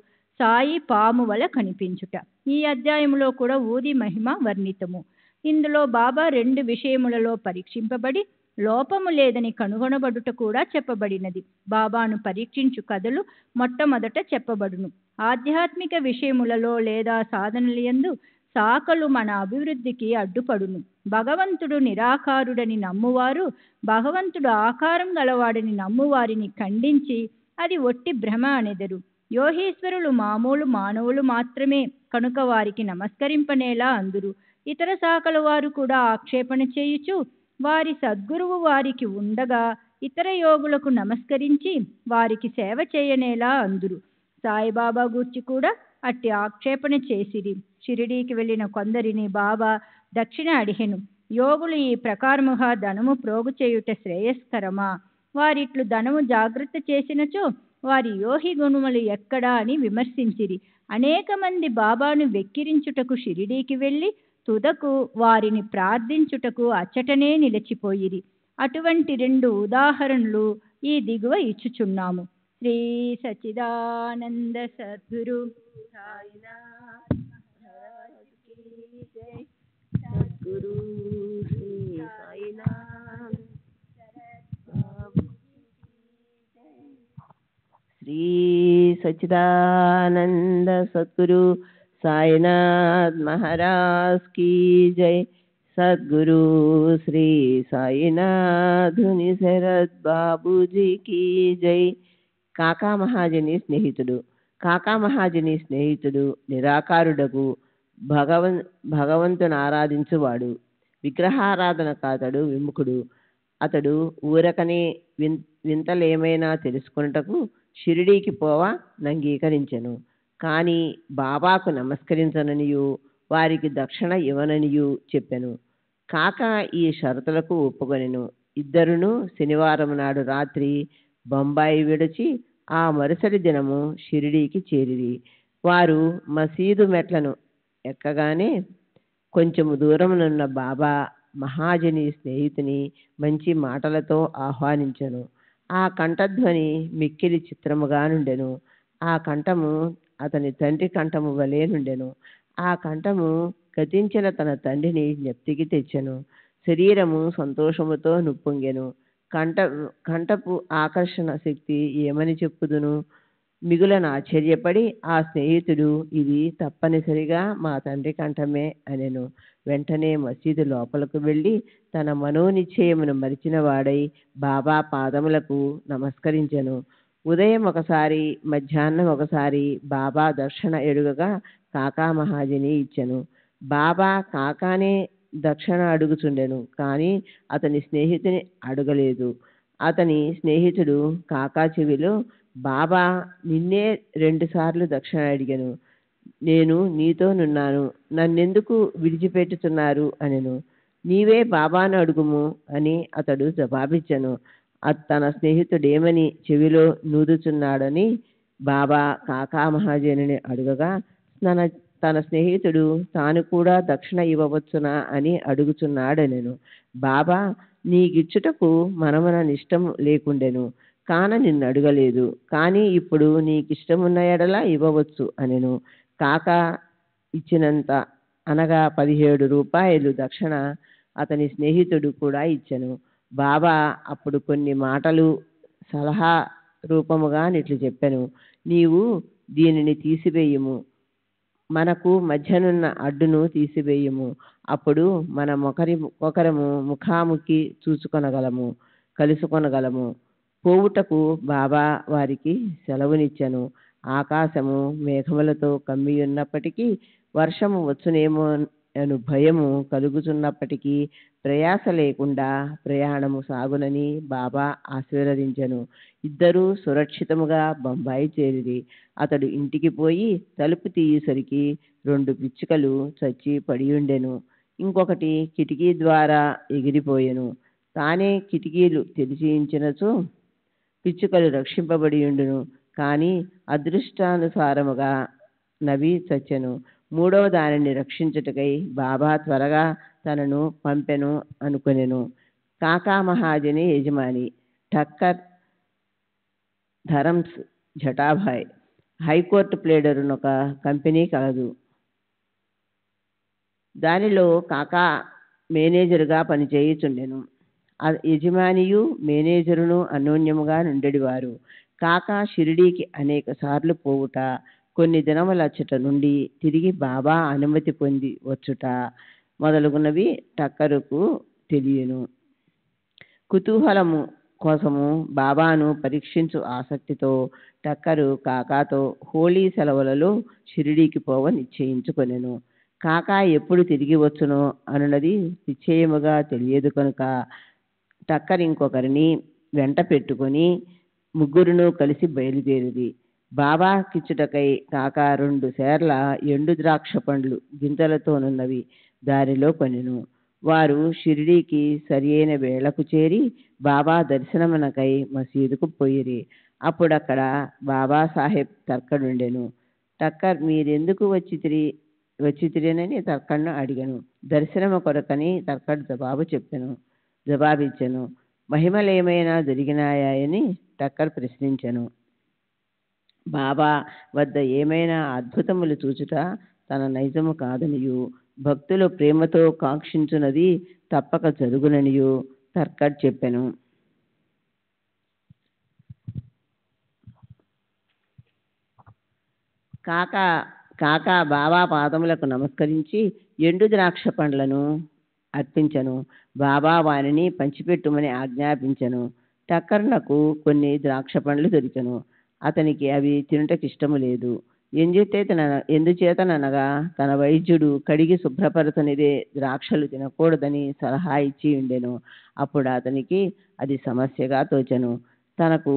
సాయి పాము వల కనిపించుట. ఈ అధ్యాయంలో కూడా ఊది మహిమ వర్ణితము. ఇందులో బాబా 2 విషయములలో పరీక్షింపబడి లోపము లేదని కనుగొనబడుట కూడా చెప్పబడినది. బాబాను పరీక్షించు కథలు మొట్టమొదట చెప్పబడును. ఆధ్యాత్మిక విషయములలో లేదా సాధనలయందు శాఖలు మన అభివృద్ధికి అడ్డుపడును. భగవంతుడు నిరాకారుడని నమ్మువారు భగవంతుడు ఆకారం గలవాడని నమ్మువారిని ఖండించి అది ఒట్టి భ్రమ అనెదరు. యోగీశ్వరులు మామూలు మానవులు మాత్రమే కనుక వారికి నమస్కరింపనేలా అందురు. ఇతర శాఖల వారు కూడా ఆక్షేపణ చేయుచు వారి సద్గురువు వారికి ఉండగా ఇతర యోగులకు నమస్కరించి వారికి సేవ చేయనేలా అందురు. సాయిబాబా గూర్చి కూడా అట్టి ఆక్షేపణ చేసిరి. షిరిడీకి వెళ్ళిన కొందరిని బాబా దక్షిణ అడిగెను. యోగులు ఈ ప్రకారముగా ధనము ప్రోగు చేయుట శ్రేయస్కరమా? వారిట్లు ధనము జాగ్రత్త చేసినచో వారి యోగి గుణములు ఎక్కడా అని విమర్శించిరి. అనేక మంది బాబాను వెక్కిరించుటకు షిరిడీకి వెళ్ళి తుదకు వారిని ప్రార్థించుటకు అచ్చటనే నిలిచిపోయిరి. అటువంటి 2 ఉదాహరణలు ఈ దిగువ ఇచ్చుచున్నాము. శ్రీ సచ్చిదానంద సద్గురు సాయినాథ్ మహారాజ్ కీ జై. సద్గురు శ్రీ సాయినాథ్ శ్రీ సచ్చిదానంద సద్గురు साईनाथ महाराज की जय। सद्गुरु श्री साईनाथ शरद बाबूजी की जय। కాకా మహాజని స్నేహితుడు. కాకా మహాజని స్నేహితుడు నిరాకారుడకు భగవంతుని ఆరాధించువాడు. విగ్రహారాధన కాతడు విముఖుడు. అతడు ఊరకనే వింతలేమైనా తెలుసుకొనుటకు షిరిడీకి పోవా నంగీకరించెను. కానీ బాబాకు నమస్కరించననియు వారికి దక్షిణ ఇవ్వననియు చెప్పెను. కాక ఈ షరతులకు ఒప్పుకొనెను. ఇద్దరును శనివారం నాడు రాత్రి బొంబాయి విడిచి ఆ మరుసటి దినము షిరిడీకి చేరిరి. వారు మసీదు మెట్లను ఎక్కగానే కొంచెము దూరమునున్న బాబా మహాజని స్నేహితుని మంచి మాటలతో ఆహ్వానించెను. ఆ కంఠధ్వని మిక్కిలి చిత్రముగా నుండెను. ఆ కంఠము అతని తండ్రి కంఠము వలె నుండెను. ఆ కంఠము గతించిన తన తండ్రిని జ్ఞప్తికి తెచ్చెను. శరీరము సంతోషముతో నుప్పొంగెను. కంఠపు ఆకర్షణ శక్తి ఏమని చెప్పుదును? మిగులను ఆశ్చర్యపడి ఆ స్నేహితుడు ఇది తప్పనిసరిగా మా తండ్రి కంఠమే అనెను. వెంటనే మసీదు లోపలకు వెళ్ళి తన మనోనిశ్చయమును మరిచిన వాడై బాబా పాదములకు నమస్కరించెను. ఉదయం ఒకసారి మధ్యాహ్నం ఒకసారి బాబా దక్షిణ ఎడుగగా కాకా మహాజని ఇచ్చెను. బాబా కాకానే దక్షిణ అడుగుచుండెను. కానీ అతని స్నేహితుని అడగలేదు. అతని స్నేహితుడు కాకా చెవిలో బాబా నిన్నే 2 సార్లు దక్షిణ అడిగాను. నేను నీతోనున్నాను, నన్నెందుకు విడిచిపెట్టుతున్నారు అనెను. నీవే బాబాను అడుగుము అని అతడు జవాబిచ్చెను. తన స్నేహితుడేమని చెవిలో నూదుచున్నాడని బాబా కాకా మహాజనుని అడుగగా తన స్నేహితుడు తాను కూడా దక్షిణ ఇవ్వవచ్చునా అని అడుగుచున్నాడనెను. బాబా నీకిచ్చుటకు మనమున నిష్టం లేకుండెను కాన నిన్ను అడగలేదు. కానీ ఇప్పుడు నీకిష్టమున్న ఎడల ఇవ్వవచ్చు అనెను. కాకా ఇచ్చినంత అనగా 17 రూపాయలు దక్షిణ అతని స్నేహితుడు కూడా ఇచ్చెను. బాబా అప్పుడు కొన్ని మాటలు సలహా రూపముగా నిట్లు చెప్పెను. నీవు దీనిని తీసివేయుము, మనకు మధ్యనున్న అడ్డును తీసివేయుము. అప్పుడు మనం ఒకరము ముఖాముఖి చూసుకొనగలము, కలుసుకొనగలము. పోవుటకు బాబా వారికి సెలవునిచ్చెను. ఆకాశము మేఘములతో కమ్మి ఉన్నప్పటికీ వర్షము వచ్చునేమో అను భయము కలుగుతున్నప్పటికీ ప్రయాస లేకుండా ప్రయాణము సాగునని బాబా ఆశీర్వదించెను. ఇద్దరూ సురక్షితముగా బొంబాయి చేరిరి. అతడు ఇంటికి పోయి తలుపు తీయుసరికి 2 పిచ్చుకలు చచ్చి పడియుండెను. ఇంకొకటి కిటికీ ద్వారా ఎగిరిపోయెను. తానే కిటికీలు తెరిచించినచో పిచ్చుకలు రక్షింపబడి ఉండును. కానీ అదృష్టానుసారముగా నవి చచ్చెను. 3వ దానిని రక్షించుటకై బాబా త్వరగా తనను పంపెను అనుకొనెను. కాకా మహాజని యజమాని ఠక్కర్ ధరమ్స్ జటాభాయ్. హైకోర్టు ప్లేడరునొక కంపెనీ కలదు. దానిలో కాకా మేనేజరుగా పనిచేయుచుండెను. యజమానియు మేనేజరును అన్యోన్యముగా నుండెడివారు. కాకా షిరిడీకి అనేక సార్లు పోవుట, కొన్ని దినములచ్చట నుండి తిరిగి బాబా అనుమతి పొంది వచ్చుట మొదలుగున్నవి టక్కరుకు తెలియను. కుతూహలము కోసము బాబాను పరీక్షించు ఆసక్తితో టక్కరు కాకాతో హోళీ సెలవులలో షిరిడీకి పోవ నిశ్చయించుకొనెను. కాకా ఎప్పుడు తిరిగి వచ్చునో అనున్నది నిశ్చయముగా తెలియదు కనుక టక్కర్ ఇంకొకరిని వెంట పెట్టుకొని 3 కలిసి బయలుదేరిరి. బాబా కిచ్చుటకై కాకా 2 సేర్ల ఎండు ద్రాక్ష పండ్లు గింజలతోనున్నవి దారిలో కొనెను. వారు షిరిడీకి సరి అయిన వేళకు చేరి బాబా దర్శనమునకై మసీదుకు పోయిరి. అప్పుడక్కడ బాబాసాహెబ్ తర్కడుండెను. టక్కర్ మీరెందుకు వచ్చితిరేనని తర్కడ్ను అడిగను. దర్శనము కొరకని తర్కడ్ జవాబిచ్చెను. మహిమలేమైనా జరిగినాయని టక్కర్ ప్రశ్నించెను. బాబా వద్ద ఏమైనా అద్భుతములు చూచుట తన నైజము కాదనియు, భక్తులు ప్రేమతో కాంక్షించున్నది తప్పక జరుగుననియు తర్కడ్ చెప్పెను. కాకా కాక బాబా పాదములకు నమస్కరించి ఎండు ద్రాక్ష పండ్లను అర్పించను. బాబా వారిని పంచిపెట్టుమని ఆజ్ఞాపించను. టక్కర్నకు కొన్ని ద్రాక్ష పండ్లు దొరికెను. అతనికి అవి తినుటకు ఇష్టము లేదు. ఎందుచేతనగా తన వైద్యుడు కడిగి శుభ్రపరచనిదే ద్రాక్షలు తినకూడదని సలహా ఇచ్చి ఉండెను. అప్పుడు అతనికి అది సమస్యగా తోచెను. తనకు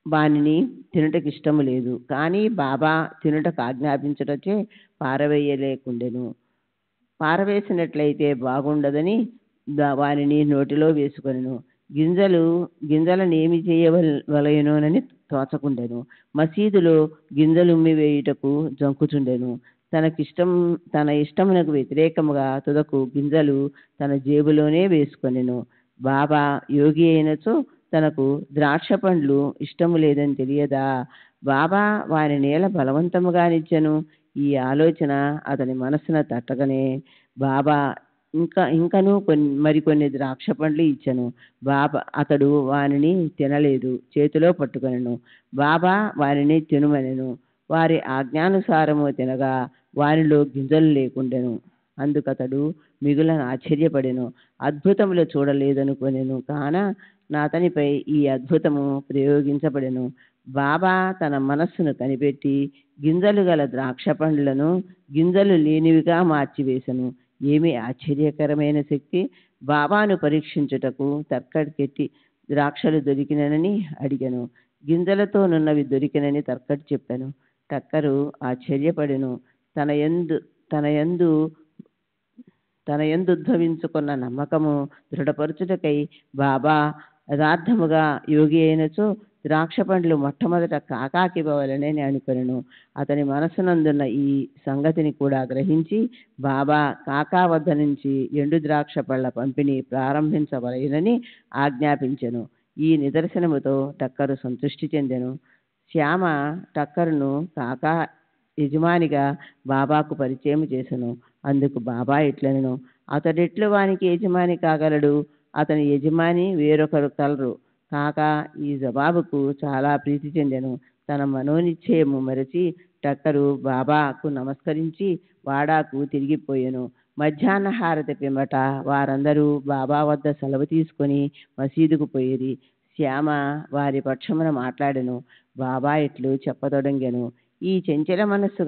వానిని తినుటకు ఇష్టము లేదు, కానీ బాబా తినుటకు ఆజ్ఞాపించుటచే పారవేయలేకుండెను. పారవేసినట్లయితే బాగుండదని వానిని నోటిలో వేసుకొనెను. గింజలనేమి చేయవలయనోనని తోచకుండెను. మసీదులో గింజలుమ్మి వేయుటకు జంకుచుండెను. తన ఇష్టమునకు వ్యతిరేకముగా తుదకు గింజలు తన జేబులోనే వేసుకొనెను. బాబా యోగి అయినచో తనకు ద్రాక్ష పండ్లు ఇష్టము లేదని తెలియదా? బాబా వారి నేల బలవంతముగానిచ్చెను. ఈ ఆలోచన అతని మనస్సున తట్టగనే బాబా ఇంకను మరికొన్ని ద్రాక్ష పండ్లు ఇచ్చెను. అతడు వానిని తినలేదు, చేతిలో పట్టుకొనెను. బాబా వారిని తినుమనెను. వారి ఆజ్ఞానుసారము తినగా వానిలో గింజలు లేకుండెను. అందుకతడు మిగులను ఆశ్చర్యపడెను. అద్భుతములు చూడలేదనుకొనెను. కాన నాతనిపై ఈ అద్భుతము ప్రయోగించబడెను. బాబా తన మనస్సును కనిపెట్టి గింజలు గల ద్రాక్ష పండ్లను గింజలు లేనివిగా మార్చివేశను. ఏమి ఆశ్చర్యకరమైన శక్తి! బాబాను పరీక్షించుటకు తర్కట్కెట్టి ద్రాక్షలు దొరికినని అడిగెను. గింజలతోనున్నవి దొరికినని తర్కట్ చెప్పెను. టక్కరు ఆశ్చర్యపడెను. తన యందు ఉద్భవించుకున్న నమ్మకము దృఢపరచుటకై బాబా యథార్థముగా యోగి అయినచో ద్రాక్ష పండ్లు మొట్టమొదట కాకాకివ్వవలెనని అనుకొనెను. అతని మనసునందున్న ఈ సంగతిని కూడా గ్రహించి బాబా కాకా వద్ద నుంచి ఎండు ద్రాక్ష పళ్ళ పంపిణీ ప్రారంభించవలెనని ఆజ్ఞాపించెను. ఈ నిదర్శనముతో టక్కరు సంతృష్టి చెందెను. శ్యామ టక్కరును కాకా యజమానిగా బాబాకు పరిచయం చేసెను. అందుకు బాబా ఇట్లనెను: అతడెట్లు వానికి యజమాని కాగలడు? అతని యజమాని వేరొకరు కలరు. కాక ఈ జవాబుకు చాలా ప్రీతి చెందెను. తన మనోనిశ్చయము మరచి టక్కరు బాబాకు నమస్కరించి వాడాకు తిరిగిపోయెను. మధ్యాహ్న హారతి పిమ్మట వారందరూ బాబా వద్ద సెలవు తీసుకొని మసీదుకు పోయిరి. శ్యామ వారి పక్షమున మాట్లాడెను. బాబా ఇట్లు చెప్పతొడంగెను: ఈ చంచల మనస్సు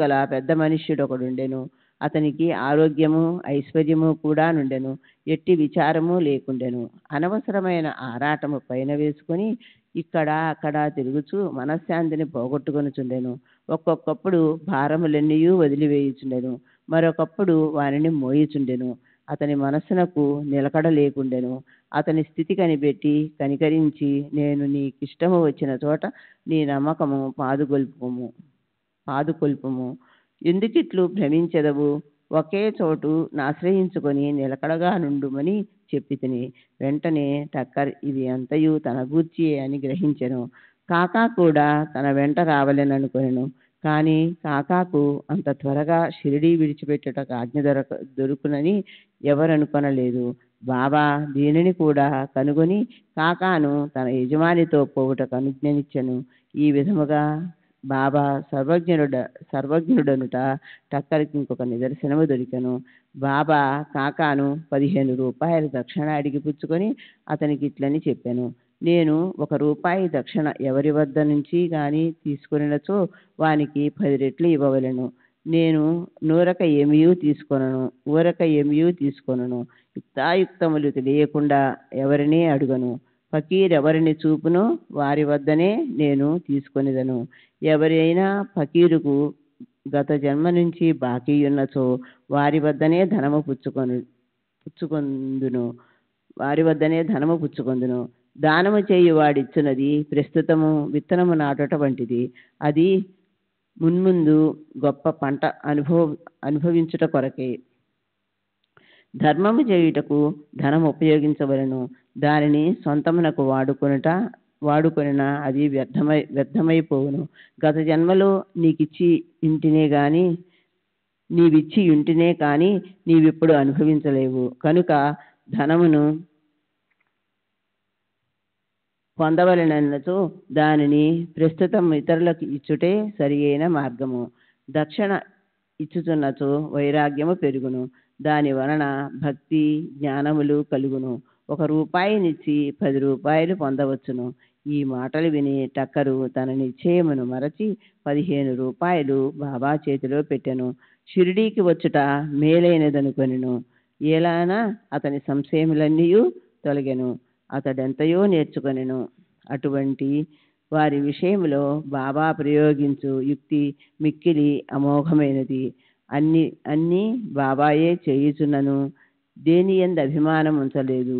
గల పెద్ద మనుష్యుడొకడుండెను. అతనికి ఆరోగ్యము ఐశ్వర్యము కూడా నుండెను. ఎట్టి విచారము లేకుండెను. అనవసరమైన ఆరాటము పైన వేసుకొని ఇక్కడ అక్కడ తిరుగుచూ మనశ్శాంతిని పోగొట్టుకొనుచుండెను. ఒక్కొక్కప్పుడు భారములన్నీయూ వదిలివేయుచుండెను, మరొకప్పుడు వానిని మోయుచుండెను. అతని మనస్సునకు నిలకడ లేకుండెను. అతని స్థితి కనికరించి, నేను నీకిష్టము వచ్చిన చోట నీ నమ్మకము పాదుకొల్పుము. ఎందుకిట్లు భ్రమించెదవు? ఒకే చోటు నాశ్రయించుకొని నిలకడగా నుండుమని చెప్పితిని. వెంటనే టక్కర్ ఇది అంతయు తన గూర్చియే అని గ్రహించెను. కాకా కూడా తన వెంట రావాలెననుకొనెను. కానీ కాకాకు అంత త్వరగా షిరిడీ విడిచిపెట్టుటకు ఆజ్ఞ దొరుకునని ఎవరనుకొనలేదు. బాబా దీనిని కూడా కనుగొని కాకాను తన యజమానితో పోవుటకు అనుజ్ఞనిచ్చెను. ఈ విధముగా బాబా సర్వజ్ఞుడనుట టక్కరికి ఇంకొక నిదర్శనము దొరికెను. బాబా కాకాను 15 రూపాయల దక్షిణ అడిగి పుచ్చుకొని అతనికి ఇట్లని చెప్పాను: నేను ₹1 దక్షిణ ఎవరి వద్ద నుంచి గాని తీసుకొనినచో వానికి 10 రెట్లు ఇవ్వవలెను. నేను నూరక ఏమియూ తీసుకొనను, ఊరక ఏమియూ తీసుకొనను. యుక్తాయుక్తములు తెలియకుండా ఎవరినీ అడుగను. ఫకీరెవరిని చూపునో వారి వద్దనే నేను తీసుకొనిదను. ఎవరైనా ఫకీరుకు గత జన్మ నుంచి బాకీ ఉన్నచో వారి వద్దనే ధనము పుచ్చుకొందును. దానము చేయువాడిచ్చున్నది ప్రస్తుతము విత్తనము నాటుట వంటిది. అది మున్ముందు గొప్ప పంట అనుభవించుట కొరకే. ధర్మము చేయుటకు ధనం ఉపయోగించవలను. దానిని సొంతమునకు వాడుకొనిన అది వ్యర్థమైపోవును. గత జన్మలో నీవిచ్చి ఉంటినే కానీ నీవిప్పుడు అనుభవించలేవు. కనుక ధనమును పొందవలెనన్నచో దానిని ప్రస్తుతం ఇతరులకు ఇచ్చుటే సరి అయిన మార్గము. దక్షిణ ఇచ్చుచున్నచో వైరాగ్యము పెరుగును. దాని వలన భక్తి జ్ఞానములు కలుగును. 1 రూపాయినిచ్చి 10 రూపాయలు పొందవచ్చును. ఈ మాటలు విని టక్కరు తన నిశ్చయమును మరచి 15 రూపాయలు బాబా చేతిలో పెట్టెను. షిరిడీకి వచ్చుట మేలైనదనుకొనెను. ఏలాన అతని సంశయములన్నీ తొలగెను. అతడెంతయో నేర్చుకొనెను. అటువంటి వారి విషయంలో బాబా ప్రయోగించు యుక్తి మిక్కిలి అమోఘమైనది. అన్ని బాబాయే చేయుచున్నను దేనియందు అభిమానం ఉంచలేదు.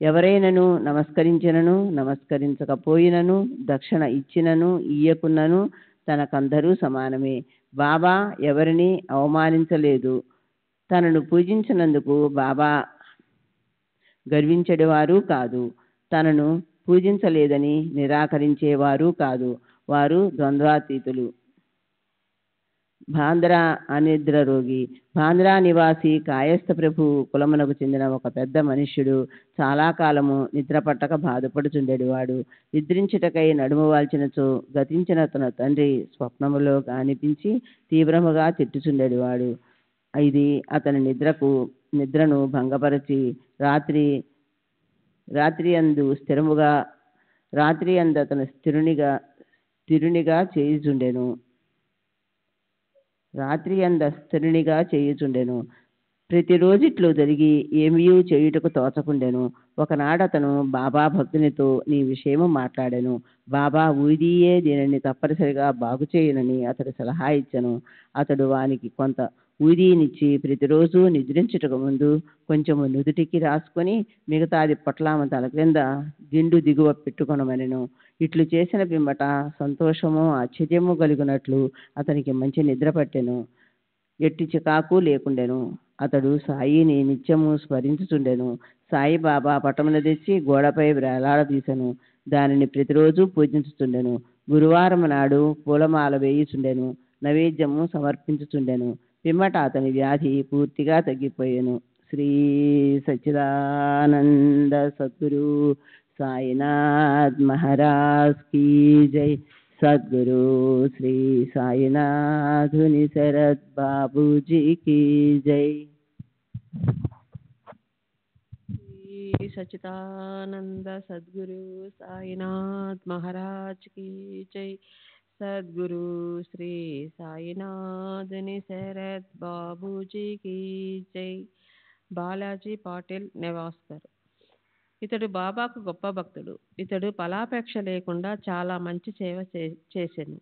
ఎవరైనను నమస్కరించినను నమస్కరించకపోయినను దక్షిణ ఇచ్చినను ఇయ్యకున్నను తనకందరూ సమానమే. బాబా ఎవరిని అవమానించలేదు. తనను పూజించినందుకు బాబా గర్వించేవారు కాదు. తనను పూజించలేదని నిరాకరించేవారు కాదు. వారు ద్వంద్వాతీతులు. బాంద్రా అనిద్ర రోగి. బాంద్రా నివాసి కాయస్థ ప్రభు కులమునకు చెందిన ఒక పెద్ద మనుష్యుడు చాలా కాలము నిద్ర పట్టక బాధపడుచుండేవాడు. నిద్రించుటకై నడుము వాల్చినచో గతించిన తన తండ్రి స్వప్నములో కనిపించి తీవ్రముగా తిట్టుచుండేవాడు. ఇది అతని నిద్రను భంగపరచి రాత్రి అందు అతను స్థిరునిగా చేయుచుండెను. ప్రతిరోజిట్లు జరిగి ఏమీ చేయుటకు తోచకుండెను. ఒకనాడతను బాబా భక్తునితో నీ విషయము మాట్లాడాను. బాబా ఊదియే దీనిని తప్పనిసరిగా బాగు చేయనని అతడు సలహా ఇచ్చెను. అతడు వానికి కొంత ఊదినిచ్చి ప్రతిరోజు నిద్రించుటకు ముందు కొంచెము నుదుటికి రాసుకొని మిగతాది పొట్లామ తల క్రింద దిండు దిగువ పెట్టుకొనమనెను. ఇట్లు చేసిన పిమ్మట సంతోషము ఆశ్చర్యము కలిగినట్లు అతనికి మంచి నిద్ర పట్టెను. ఎట్టి చికాకు లేకుండెను. అతడు సాయిని నిత్యము స్మరించుచుండెను. సాయిబాబా పటమును తెచ్చి గోడపై వేలాడదీసెను. దానిని ప్రతిరోజు పూజించుచుండెను. గురువారం నాడు పూలమాల వేయుచుండెను. నైవేద్యము సమర్పించుచుండెను. పిమ్మట అతని వ్యాధి పూర్తిగా తగ్గిపోయెను. శ్రీ సచ్చిదానంద సద్గురు సాయినాథ్ మహారాజ్ కీ జై. సద్గురు శ్రీ సాయినాథుని శరత్ బాబూజీ కీ జై. శ్రీ సచ్చిదానంద సద్గురు సాయినాథ్ మహారాజ్ కీ జై. సద్గురు శ్రీ సాయినాథుని శరత్ బాబూజీ కీ జై. బాలాజీ పాటిల్ నెవాస్కర్. ఇతడు బాబాకు గొప్ప భక్తుడు. ఇతడు ఫలాపేక్ష లేకుండా చాలా మంచి సేవ చేసెను.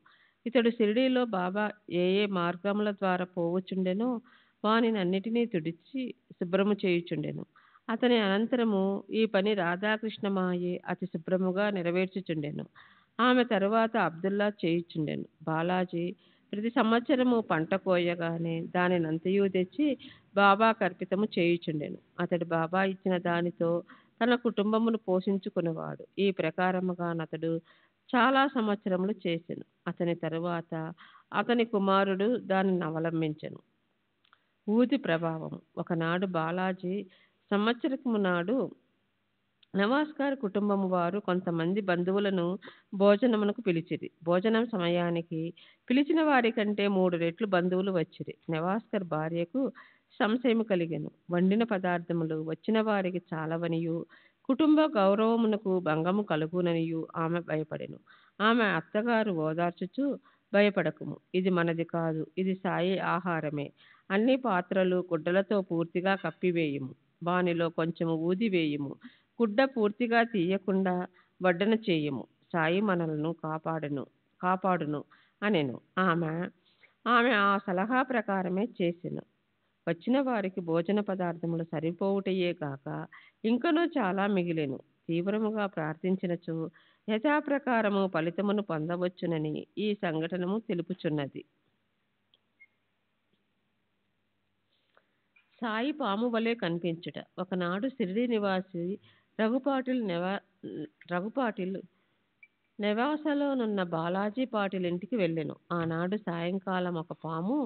ఇతడు షిరిడీలో బాబా ఏ మార్గముల ద్వారా పోవచుండెనో వానినన్నిటినీ తుడిచి శుభ్రము చేయుచుండెను. అతని అనంతరము ఈ పని రాధాకృష్ణమాయే అతి శుభ్రముగా నెరవేర్చుచుండెను. ఆమె తరువాత అబ్దుల్లా చేయుచుండెను. బాలాజీ ప్రతి సంవత్సరము పంట కోయగానే దానినంతయు తెచ్చి బాబా కర్పితము చేయుచుండెను. అతడు బాబా ఇచ్చిన దానితో తన కుటుంబమును పోషించుకునేవాడు. ఈ ప్రకారముగా అతడు చాలా సంవత్సరములు చేసెను. అతని తరువాత అతని కుమారుడు దానిని అవలంబించెను. ఊది ప్రభావం. ఒకనాడు బాలాజీ సంవత్సరము నాడు నవాస్కార్ కుటుంబము వారు కొంతమంది బంధువులను భోజనమునకు పిలిచిరి. భోజనం సమయానికి పిలిచిన వారి కంటే 3 రెట్లు బంధువులు వచ్చిరి. నవాస్కర్ భార్యకు సంశయము కలిగెను. వండిన పదార్థములు వచ్చిన వారికి చాలవనియు కుటుంబ గౌరవమునకు భంగము కలుగుననియు ఆమె భయపడెను. ఆమె అత్తగారు ఓదార్చుచు, భయపడకుము, ఇది మనది కాదు, ఇది సాయి ఆహారమే. అన్ని పాత్రలు గుడ్డలతో పూర్తిగా కప్పివేయుము. వానిలో కొంచెము ఊది వేయుము. గుడ్డ పూర్తిగా తీయకుండా వడ్డన చేయుము. సాయి మనలను కాపాడును అనెను. ఆమె ఆ సలహా ప్రకారమే చేసెను. వచ్చిన వారికి భోజన పదార్థములు సరిపోవుటయే కాక ఇంకనూ చాలా మిగిలెను. తీవ్రముగా ప్రార్థించినచో యథాప్రకారము ఫలితమును పొందవచ్చునని ఈ సంఘటనము తెలుపుచున్నది. సాయి పాము వలె కనిపించుట. ఒకనాడు షిరిడి నివాసి రఘుపాటిల్ నివాసలోనున్న బాలాజీ పాటిల్ ఇంటికి వెళ్ళెను. ఆనాడు సాయంకాలం ఒక పాము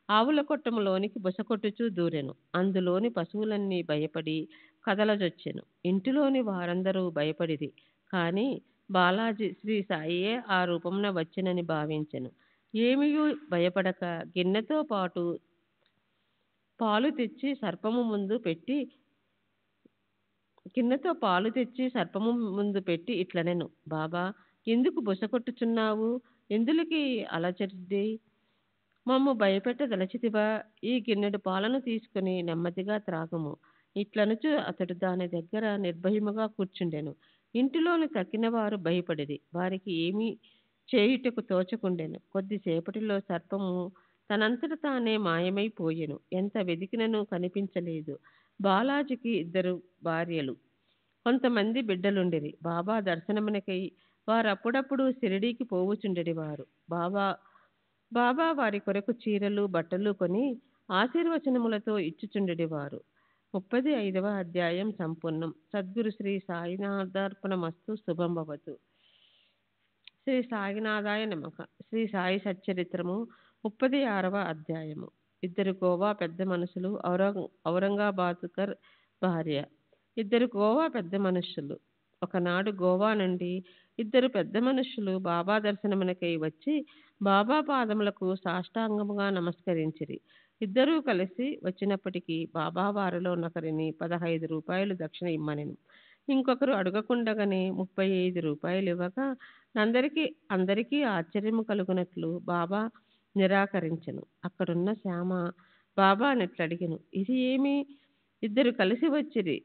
ఆవుల కొట్టములోనికి బుసకొట్టుచూ దూరెను. అందులోని పశువులన్నీ భయపడి కదలజొచ్చెను. ఇంటిలోని వారందరూ భయపడిరి. కాని బాలాజీ శ్రీ సాయియే ఆ రూపమున వచ్చెనని భావించెను. ఏమియూ భయపడక గిన్నెతో పాలు తెచ్చి సర్పము ముందు పెట్టి ఇట్లనెను, బాబా, ఎందుకు బుసకొట్టుచున్నావు? ఎందులకి అలచడి? మమ్ము భయపెట్టదలచితివా? ఈ గిన్నెడు పాలను తీసుకుని నెమ్మదిగా త్రాగుము. ఇట్లనుచు అతడు దాని దగ్గర నిర్భయముగా కూర్చుండెను. ఇంటిలోని తక్కిన వారు భయపడిరి. వారికి ఏమీ చేయుటకు తోచకుండెను. కొద్దిసేపటిలో సర్పము తనంతట తానే మాయమైపోయెను. ఎంత వెదికినను కనిపించలేదు. బాలాజీకి 2 భార్యలు, కొంతమంది బిడ్డలుండిరి. బాబా దర్శనమునకై వారప్పుడప్పుడు షిరిడీకి పోవుచుండెడివారు. బాబా వారి కొరకు చీరలు బట్టలు కొని ఆశీర్వచనములతో ఇచ్చుచుండెడివారు. 35వ అధ్యాయం సంపూర్ణం. సద్గురు శ్రీ సాయినాథార్పణమస్తు. శుభం భవతు. శ్రీ సాయినాథాయ నమః. శ్రీ సాయి సచ్చరిత్రము 36వ అధ్యాయము. 2 గోవా పెద్ద మనుషులు. ఔరంగాబాద్కర్ భార్య. 2 గోవా పెద్ద మనుషులు. ఒకనాడు గోవా నుండి 2 పెద్ద మనుషులు బాబా దర్శనమునకై వచ్చి బాబా పాదములకు సాష్టాంగముగా నమస్కరించిరి. 2 కలిసి వచ్చినప్పటికీ బాబా వారిలో ఒకరిని 15 రూపాయలు దక్షిణ ఇమ్మనెను. ఇంకొకరు అడగకుండగానే 35 రూపాయలు ఇవ్వగా అందరికీ ఆశ్చర్యము కలుగునట్లు బాబా నిరాకరించెను. అక్కడున్న శ్యామ బాబానిట్లడిగెను, ఇది ఏమి? 2 కలిసి వచ్చిరి.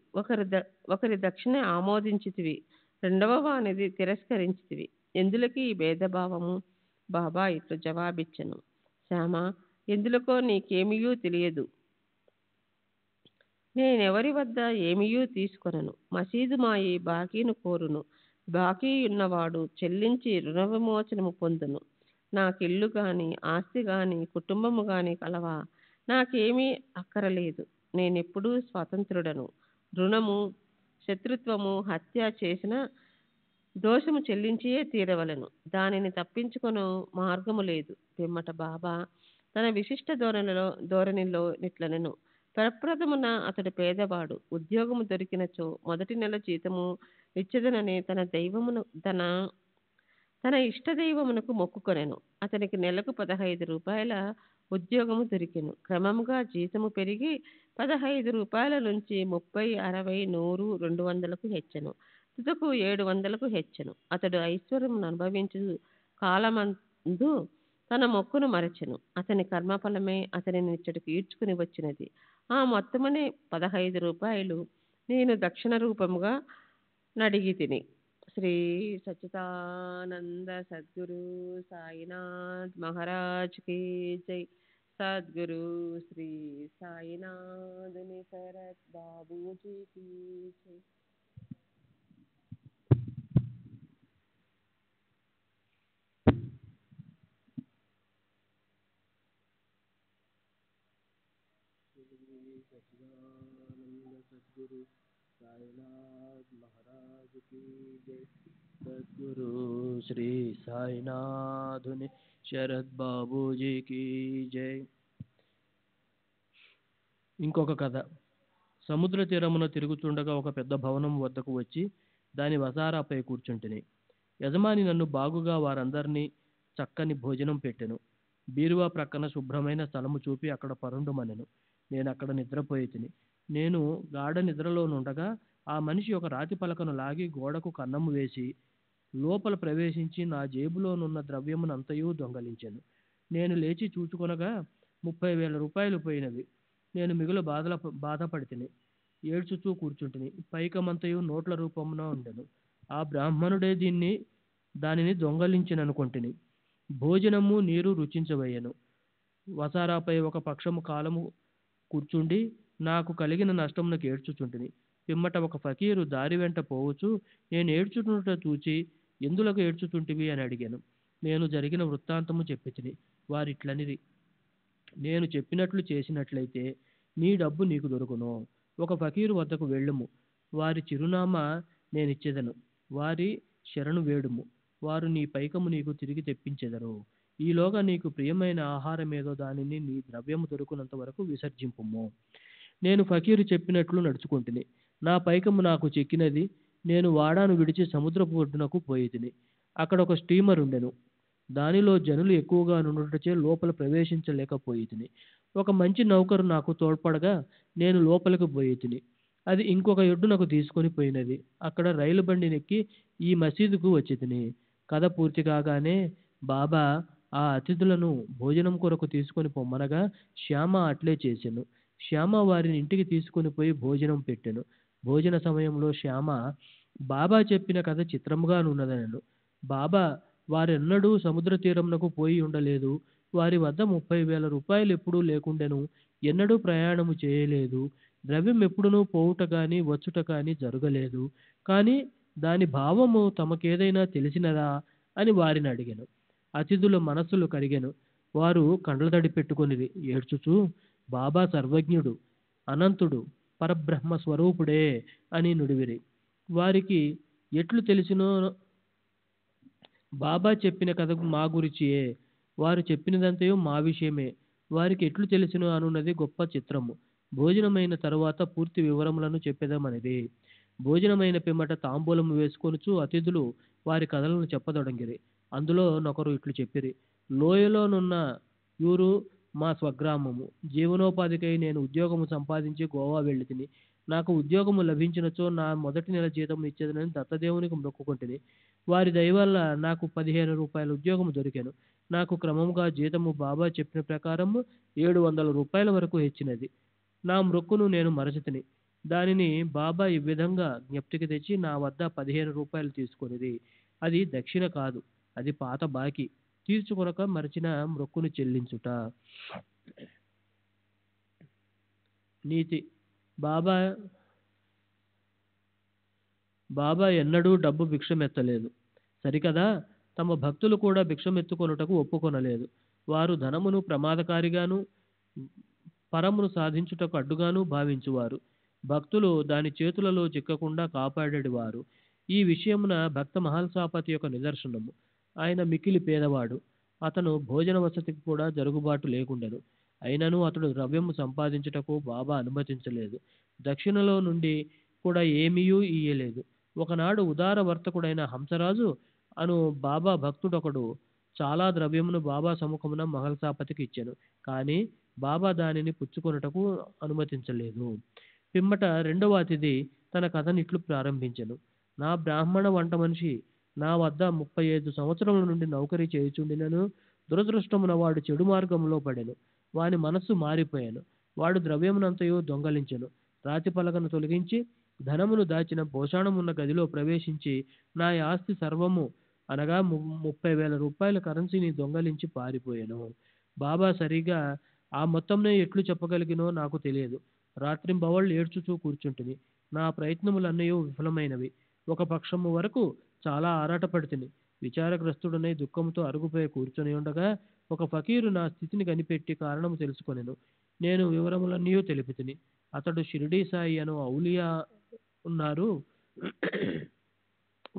ఒకరి దక్షిణ ఆమోదించితివి, రెండవ వానిది తిరస్కరించితివి. ఎందులకి ఈ భేదభావము? బాబా ఇట్లు జవాబిచ్చెను, శ్యామ, ఎందులకో నీకేమియూ తెలియదు. నేనెవరి వద్ద ఏమియూ తీసుకొనను. మసీదు మాయి బాకీను కోరును. బాకీ ఉన్నవాడు చెల్లించి రుణ విమోచనము పొందును. నాకిల్లు గాని ఆస్తి గాని కుటుంబము గాని కలవా? నాకేమీ అక్కరలేదు. నేనెప్పుడూ స్వతంత్రుడను. రుణము, శత్రుత్వము, హత్య చేసిన దోషము చెల్లించియే తీరవలను. దానిని తప్పించుకొను మార్గము లేదు. పిమ్మట బాబా తన విశిష్ట ధోరణిలో నిట్లనెను, ప్రప్రథమున అతడు పేదవాడు. ఉద్యోగము దొరికినచో మొదటి నెల జీతము ఇచ్చదనని తన ఇష్టదైవమునకు మొక్కుకొనెను. అతనికి నెలకు 15 రూపాయల ఉద్యోగము దొరికెను. క్రమముగా జీతము పెరిగి 15 రూపాయల నుంచి 30, 60, 100, 200లకు హెచ్చెను. తుదకు 700లకు హెచ్చెను. అతడు ఐశ్వర్యమును అనుభవించు కాలమందు తన మొక్కును మరచెను. అతని కర్మఫలమే అతనిని ఇచ్చటికి ఈడ్చుకుని వచ్చినది. ఆ మొత్తమునే 15 రూపాయలు నేను దక్షిణ రూపముగా నడిగితిని. శ్రీ సచ్చిదానంద సద్గురు సాయినాథ్ మహారాజ్ కి జై. సద్గురు శ్రీ సాయినాథుని శరత్ బాబూజీకి జై. సచ్చిదానంద సద్గురు సాయినాథ్ మహారాజ్ కి జై. సద్గురు శ్రీ సాయినాథుని శరత్ బాబూజీకి జై. ఇంకొక కథ. సముద్ర తీరమున తిరుగుతుండగా ఒక పెద్ద భవనం వద్దకు వచ్చి దాని వసారాపై కూర్చుంటిని. యజమాని నన్ను బాగుగా వారందరినీ చక్కని భోజనం పెట్టెను. బీరువా ప్రక్కన శుభ్రమైన స్థలము చూపి అక్కడ పరుండుమనెను. నేను అక్కడ నిద్రపోయి తిని. నేను గాఢ నిద్రలోనుండగా ఆ మనిషి ఒక రాతి పలకను లాగి గోడకు కన్నము వేసి లోపల ప్రవేశించి నా జేబులోనున్న ద్రవ్యమునంతయూ దొంగలించెను. నేను లేచి చూచుకొనగా 30,000 రూపాయలు పోయినవి. నేను మిగులు బాధపడి తిని ఏడ్చుచూ కూర్చుంటిని. పైకమంతయు నోట్ల రూపమున ఉండెను. ఆ బ్రాహ్మణుడే దానిని దొంగలించిననుకొంటిని. భోజనము నీరు రుచించబోయెను. వసారాపై ఒక పక్షము కాలము కూర్చుండి నాకు కలిగిన నష్టమునకు ఏడ్చుచుంటిని. పిమ్మట ఒక ఫకీరు దారి వెంట పోవచ్చు నేను ఏడ్చుచుంట చూచి, ఎందులకు ఏడ్చుచుంటివి అని అడిగాను. నేను జరిగిన వృత్తాంతము చెప్పితిని. వారిట్లనిరి, నేను చెప్పినట్లు చేసినట్లయితే నీ డబ్బు నీకు దొరుకును. ఒక ఫకీరు వద్దకు వెళ్ళుము. వారి చిరునామా నేనిచ్చెదను. వారి శరణు వేడుము. వారు నీ పైకము నీకు తిరిగి తెప్పించెదరు. ఈలోగా నీకు ప్రియమైన ఆహారమేదో దానిని నీ ద్రవ్యము దొరుకునంత వరకు విసర్జింపుము. నేను ఫకీరు చెప్పినట్లు నడుచుకుంటుని. నా పైకము నాకు చెక్కినది. నేను వాడాను విడిచి సముద్రపు ఒడ్డునకు పోయితిని. అక్కడ ఒక స్టీమర్ ఉండెను. దానిలో జనులు ఎక్కువగా నుండుటచే లోపల ప్రవేశించలేకపోయితిని. ఒక మంచి నౌకరు నాకు తోడ్పడగా నేను లోపలికి పోయితిని. అది ఇంకొక ఒడ్డునకు తీసుకొని పోయినది. అక్కడ రైలు బండి నెక్కి ఈ మసీదుకు వచ్చితిని. కథ పూర్తి కాగానే బాబా ఆ అతిథులను భోజనం కొరకు తీసుకొని పొమ్మనగా శ్యామ అట్లే చేసెను. శ్యామ వారిని ఇంటికి తీసుకొని పోయి భోజనం పెట్టెను. భోజన సమయంలో శ్యామ బాబా చెప్పిన కథ చిత్రముగానున్నదనెను. బాబా వారెన్నడూ సముద్ర తీరమునకు పోయి ఉండలేదు. వారి వద్ద 30,000 రూపాయలు ఎప్పుడూ లేకుండెను. ఎన్నడూ ప్రయాణము చేయలేదు. ద్రవ్యం ఎప్పుడునూ పోవుట కానీ వచ్చుట కానీ జరగలేదు. కానీ దాని భావము తమకేదైనా తెలిసినదా అని వారిని అడిగాను. అతిథుల మనస్సులు కరిగెను. వారు కండ్లతడి పెట్టుకొనిరి. ఏడ్చుచూ బాబా సర్వజ్ఞుడు, అనంతుడు, పరబ్రహ్మ స్వరూపుడే అని నుడివిరి. వారికి ఎట్లు తెలిసినో బాబా చెప్పిన కథ మా గురించియే. వారు చెప్పినదంతయు మా విషయమే. వారికి ఎట్లు తెలిసినో అనున్నది గొప్ప చిత్రము. భోజనమైన తరువాత పూర్తి వివరములను చెప్పెదమనిది. భోజనమైన పిమ్మట తాంబూలము వేసుకొనుచు అతిథులు వారి కథలను చెప్పదొడంగిరి. అందులో నొకరు ఇట్లు చెప్పిరి. లోయలోనున్న యూరు మా స్వగ్రామము. జీవనోపాధికై నేను ఉద్యోగము సంపాదించి గోవా వెళ్ళితిని. నాకు ఉద్యోగము లభించినచో నా మొదటి నెల జీతం ఇచ్చేదనని దత్తదేవునికి మొక్కుకొంటిని. వారి దయ వల్ల నాకు 15 రూపాయల ఉద్యోగము దొరికెను. నాకు క్రమముగా జీతము బాబా చెప్పిన ప్రకారము 700 రూపాయల వరకు హెచ్చినది. నా మ్రొక్కును నేను మరచితిని. దానిని బాబా ఈ విధంగా జ్ఞప్తికి తెచ్చి నా వద్ద 15 రూపాయలు తీసుకొనిది. అది దక్షిణ కాదు, అది పాత బాకీ. తీర్చుకొనక మరచిన మ్రొక్కును చెల్లించుట. నీతి. బాబా బాబా ఎన్నడూ డబ్బు భిక్షమెత్తలేదు. సరికదా, తమ భక్తులు కూడా భిక్షమెత్తుకొనుటకు ఒప్పుకొనలేదు. వారు ధనమును ప్రమాదకారిగాను పరమును సాధించుటకు అడ్డుగాను భావించువారు. భక్తులు దాని చేతులలో చిక్కకుండా కాపాడేవారు. ఈ విషయమున భక్త మహల్సాపతి యొక్క నిదర్శనము. ఆయన మిక్కిలి పేదవాడు. అతను భోజన వసతికి కూడా జరుగుబాటు లేకుండెను. అయినను అతడు ద్రవ్యము సంపాదించుటకు బాబా అనుమతించలేదు. దక్షిణలో నుండి కూడా ఏమీయూ ఇయ్యలేదు. ఒకనాడు ఉదార వర్తకుడైన హంసరాజు అను బాబా భక్తుడొకడు చాలా ద్రవ్యమును బాబా సముఖమున మహల్సాపతికి ఇచ్చెను. కానీ బాబా దానిని పుచ్చుకొనుటకు అనుమతించలేదు. పిమ్మట రెండవ అతిథి తన కథనిట్లు ప్రారంభించెను. నా బ్రాహ్మణ వంట మనిషి నా వద్ద 35 సంవత్సరముల నుండి నౌకరీ చేయుచుండినను దురదృష్టమున వాడు చెడు మార్గంలో పడెను. వాని మనస్సు మారిపోయాను. వాడు ద్రవ్యమునంతయు దొంగలించెను. రాతి పలకను తొలగించి ధనమును దాచిన భోషాణమున్న గదిలో ప్రవేశించి నా ఆస్తి సర్వము అనగా 30,000 రూపాయల కరెన్సీని దొంగలించి పారిపోయాను. బాబా సరిగా ఆ మొత్తంనే ఎట్లు చెప్పగలిగినో నాకు తెలియదు. రాత్రింబవళ్ళు ఏడ్చుచూ కూర్చుంటిని. నా ప్రయత్నములన్నయూ విఫలమైనవి. ఒక పక్షము వరకు చాలా ఆరాటపడితిని. విచారగ్రస్తుడనై దుఃఖముతో అరుగుపై కూర్చొని ఉండగా ఒక ఫకీరు నా స్థితిని కనిపెట్టి కారణము తెలుసుకొనెను. నేను వివరములన్నీ తెలిపితిని. అతడు షిరిడీ సాయి అను ఔలియా ఉన్నారు.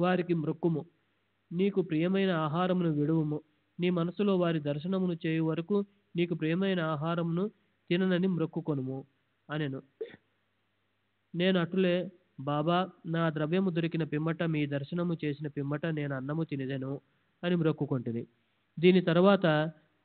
వారికి మ్రొక్కుము. నీకు ప్రియమైన ఆహారమును విడువుము. నీ మనసులో వారి దర్శనమును చేయు వరకు నీకు ప్రియమైన ఆహారమును తిననని మ్రొక్కుకొనుము అనెను. నేను అటులే, బాబా, నా ద్రవ్యము దొరికిన పిమ్మట మీ దర్శనము చేసిన పిమ్మట నేను అన్నము తినదెను అని మ్రొక్కుకొంటిని. దీని తర్వాత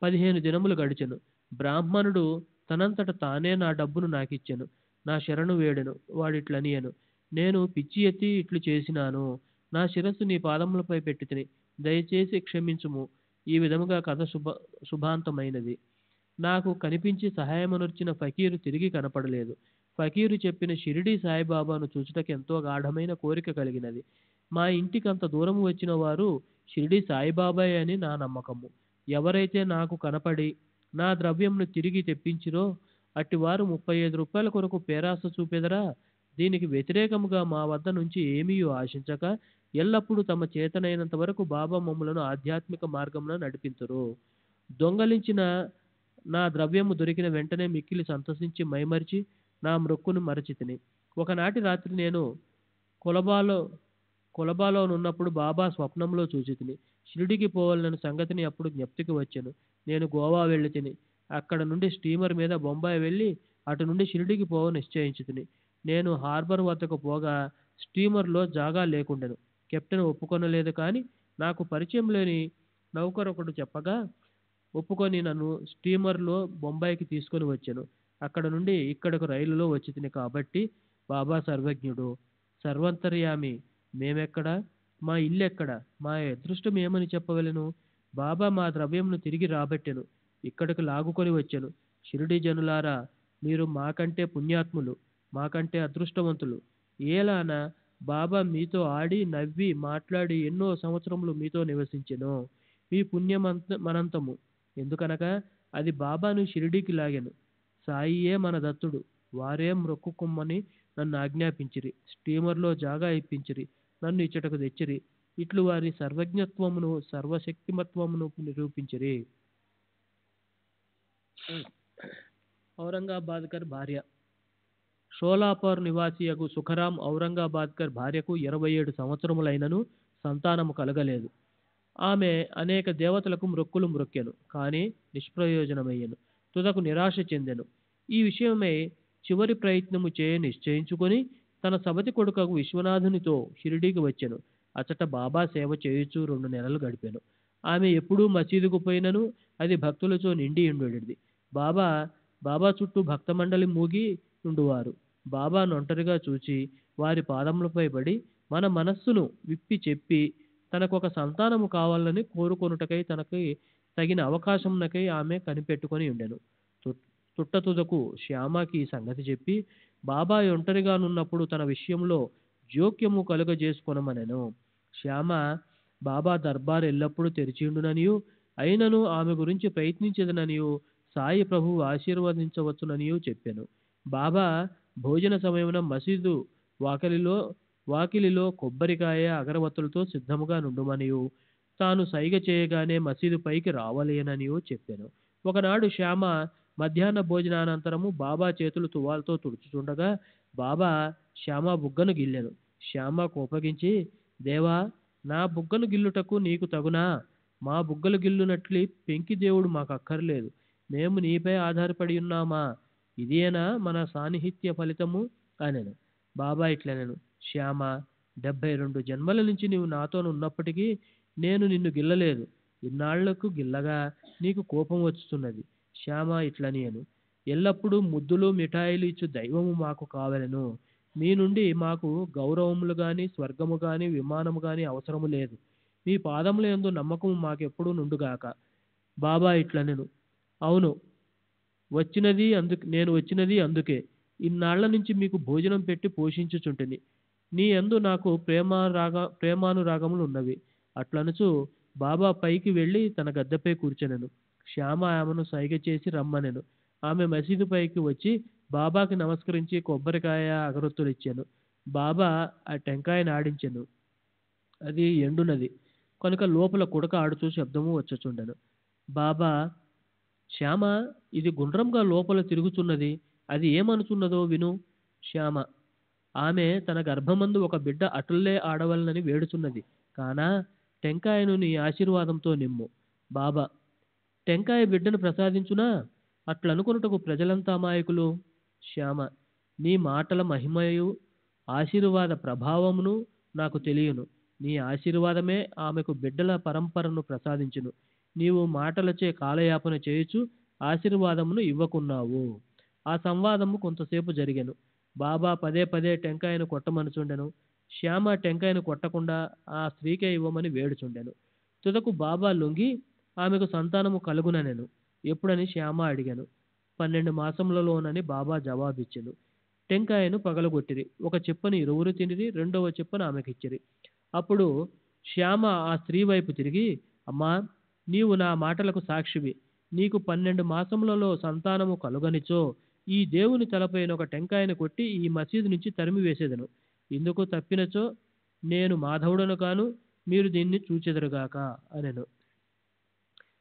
15 దినములు గడిచెను. బ్రాహ్మణుడు తనంతట తానే నా డబ్బును నాకిచ్చెను. నా శరణు వేడెను. వాడిట్లనియను, నేను పిచ్చి ఎత్తి ఇట్లు చేసినాను. నా శిరస్సు నీ పాదములపై పెట్టితిని. దయచేసి క్షమించుము. ఈ విధముగా కథ శుభాంతమైనది. నాకు కనిపించి సహాయమునర్చిన ఫకీరు తిరిగి కనపడలేదు. ఫకీరు చెప్పిన షిరిడీ సాయిబాబాను చూచుటకు ఎంతో గాఢమైన కోరిక కలిగినది. మా ఇంటికి అంత దూరము వచ్చిన వారు షిరిడీ సాయిబాబాయే అని నా నమ్మకము. ఎవరైతే నాకు కనపడి నా ద్రవ్యంను తిరిగి తెప్పించిరో అట్టివారు 35 రూపాయల కొరకు పేరాస చూపెదరా. దీనికి వ్యతిరేకముగా మా వద్ద నుంచి ఏమీ ఆశించక ఎల్లప్పుడూ తమ చేతనైనంత వరకు బాబా మమ్ములను ఆధ్యాత్మిక మార్గమున నడిపింతురు. దొంగలించిన నా ద్రవ్యము దొరికిన వెంటనే మిక్కిలి సంతసించి మైమరిచి నా మ్రొక్కును మరచితిని. ఒకనాటి రాత్రి నేను కొలబాలోనున్నప్పుడు బాబా స్వప్నంలో చూచితిని. షిరిడికి పోవాలన్న సంగతిని అప్పుడు జ్ఞప్తికి వచ్చెను. నేను గోవా వెళ్ళితిని. అక్కడ నుండి స్టీమర్ మీద బొంబాయి వెళ్ళి అటు నుండి షిరిడికి పోవ నిశ్చయించితిని. నేను హార్బర్ వద్దకు పోగా స్టీమర్లో జాగా లేకుండెను. కెప్టెన్ ఒప్పుకొనలేదు, కానీ నాకు పరిచయం లేని నౌకరొకడు చెప్పగా ఒప్పుకొని నన్ను స్టీమర్లో బొంబాయికి తీసుకొని వచ్చాను. అక్కడ నుండి ఇక్కడకు రైలులో వచ్చి తిని. కాబట్టి బాబా సర్వజ్ఞుడు, సర్వంతర్యామి. మేమెక్కడ, మా ఇల్లెక్కడ, మా అదృష్టం ఏమని చెప్పవలెను? బాబా మా ద్రవ్యంను తిరిగి రాబట్టెను, ఇక్కడికి లాగుకొని వచ్చాను. షిరిడి జనులారా, మీరు మాకంటే పుణ్యాత్ములు, మాకంటే అదృష్టవంతులు. ఏలాన బాబా మీతో ఆడి నవ్వి మాట్లాడి ఎన్నో సంవత్సరములు మీతో నివసించెను. మీ పుణ్యమనంతము. ఎందుకనగా అది బాబాను షిరిడీకి లాగెను. సాయియే మన దత్తుడు, వారే మ్రొక్కుకొమ్మని నన్ను ఆజ్ఞాపించిరి. స్టీమర్లో జాగా ఇప్పించిరి, నన్ను ఇచ్చటకు తెచ్చిరి. ఇట్లు వారి సర్వజ్ఞత్వమును సర్వశక్తిమత్వమును నిరూపించిరి. ఔరంగాబాద్కర్ భార్య. షోలాపూర్ నివాసియగు సుఖరాం ఔరంగాబాద్కర్ భార్యకు 27 సంవత్సరములైనను సంతానము కలగలేదు. ఆమె అనేక దేవతలకు మ్రొక్కులు మ్రొక్కెను, కానీ నిష్ప్రయోజనమయ్యెను. తుదకు నిరాశ చెందెను. ఈ విషయమై చివరి ప్రయత్నము చేయ నిశ్చయించుకొని తన సబతి కొడుకగు విశ్వనాథునితో షిరిడీకి వచ్చెను. అచట బాబా సేవ చేయుచు 2 నెలలు గడిపెను. ఆమె ఎప్పుడూ మసీదుకు పోయినను అది భక్తులతో నిండి ఉండేది. బాబా చుట్టూ భక్తమండలి మూగి ఉండువారు. బాబాను ఒంటరిగా చూచి వారి పాదములపై పడి మన మనస్సును విప్పి చెప్పి తనకొక సంతానము కావాలని కోరుకొనుటకై తనకి తగిన అవకాశమునకై ఆమె కనిపెట్టుకొని ఉండెను. తుట్టతుదకు శ్యామకి ఈ సంగతి చెప్పి బాబా ఒంటరిగానున్నప్పుడు తన విషయంలో జోక్యము కలుగజేసుకొనమనెను. శ్యామ బాబా దర్బార్ ఎల్లప్పుడూ తెరిచియుండుననియు, అయినను ఆమె గురించి ప్రయత్నించదననియు, సాయి ప్రభువు ఆశీర్వదించవచ్చుననియు చెప్పెను. బాబా భోజన సమయమున మసీదు వాకిలిలో కొబ్బరికాయ అగరవత్తులతో సిద్ధముగా నుండుమనియు, తాను సైగ చేయగానే మసీదు పైకి రావలేననియు చెప్పెను. ఒకనాడు శ్యామ మధ్యాహ్న భోజనానంతరము బాబా చేతులు తువాల్తో తుడుచుచుండగా బాబా శ్యామ బుగ్గను గిల్లెను. శ్యామ కోపగించి, దేవా, నా బుగ్గను గిల్లుటకు నీకు తగునా? మా బుగ్గలు గిల్లునట్లి పెంకి దేవుడు మాకక్కర్లేదు. మేము నీపై ఆధారపడి ఉన్నామా? ఇదేనా మన సాన్నిహిత్య ఫలితము అనెను. బాబా ఇట్లనెను, శ్యామ, 72 జన్మల నుంచి నీవు నాతోనున్నప్పటికీ నేను నిన్ను గిల్లలేదు. ఇన్నాళ్లకు గిల్లగా నీకు కోపం వచ్చుతున్నది. శ్యామ ఇట్లనియను, ఎల్లప్పుడూ ముద్దులు మిఠాయిలు ఇచ్చు దైవము మాకు కావలెను. మీ నుండి మాకు గౌరవములు గాని, స్వర్గము గాని, విమానము గాని అవసరము లేదు. మీ పాదముల యందు నమ్మకము మాకెప్పుడూ నుండుగాక. బాబా ఇట్లనెను, అవును, నేను వచ్చినది అందుకే. ఇన్నాళ్ల నుంచి మీకు భోజనం పెట్టి పోషించుచుంటిని. నీ యందు నాకు ప్రేమానురాగములు ఉన్నవి. అట్లనుచు బాబా పైకి వెళ్ళి తన గద్దెపై కూర్చొనెను. శ్యామ ఆమెను సైగ చేసి రమ్మనెను. ఆమె మసీదు పైకి వచ్చి బాబాకి నమస్కరించి కొబ్బరికాయ అగరొత్తులు ఇచ్చాను. బాబా ఆ టెంకాయను ఆడించెను. అది ఎండునది కనుక లోపల కుడక ఆడుచూ శబ్దము వచ్చుచుండెను. బాబా, శ్యామ, ఇది గుండ్రంగా లోపల తిరుగుచున్నది, అది ఏమనుచున్నదో విను. శ్యామ, ఆమె తన గర్భమందు ఒక బిడ్డ అటుల్లే ఆడవలనని వేడుచున్నది. కానా టెంకాయను నీ ఆశీర్వాదంతో నిమ్ము. బాబా, టెంకాయ బిడ్డను ప్రసాదించునా? అట్లనుకొనుటకు ప్రజలంతా అమాయకులు. శ్యామ, నీ మాటల మహిమయు ఆశీర్వాద ప్రభావమును నాకు తెలియను. నీ ఆశీర్వాదమే ఆమెకు బిడ్డల పరంపరను ప్రసాదించును. నీవు మాటలచే కాలయాపన చేయుచు ఆశీర్వాదమును ఇవ్వకున్నావు. ఆ సంవాదము కొంతసేపు జరిగెను. బాబా పదే పదే టెంకాయను కొట్టమనుచుండెను. శ్యామ టెంకాయను కొట్టకుండా ఆ స్త్రీకే ఇవ్వమని వేడుచుండెను. తుదకు బాబా లొంగి ఆమెకు సంతానము కలుగుననెను. ఎప్పుడని శ్యామ అడిగాను. 12 మాసములలోనని బాబా జవాబిచ్చెను. టెంకాయను పగలగొట్టిరి. ఒక చిప్పను ఇరువురు తినిరి, రెండవ చిప్పను ఆమెకిచ్చిరి. అప్పుడు శ్యామ ఆ స్త్రీ వైపు తిరిగి, అమ్మా, నీవు నా మాటలకు సాక్షివి. నీకు 12 మాసములలో సంతానము కలుగనిచో ఈ దేవుని తలపైన ఒక టెంకాయను కొట్టి ఈ మసీదు నుంచి తరిమి వేసేదను. ఇందుకు తప్పినచో నేను మాధవుడను కాను, మీరు దీన్ని చూచెదరుగాక అనెను.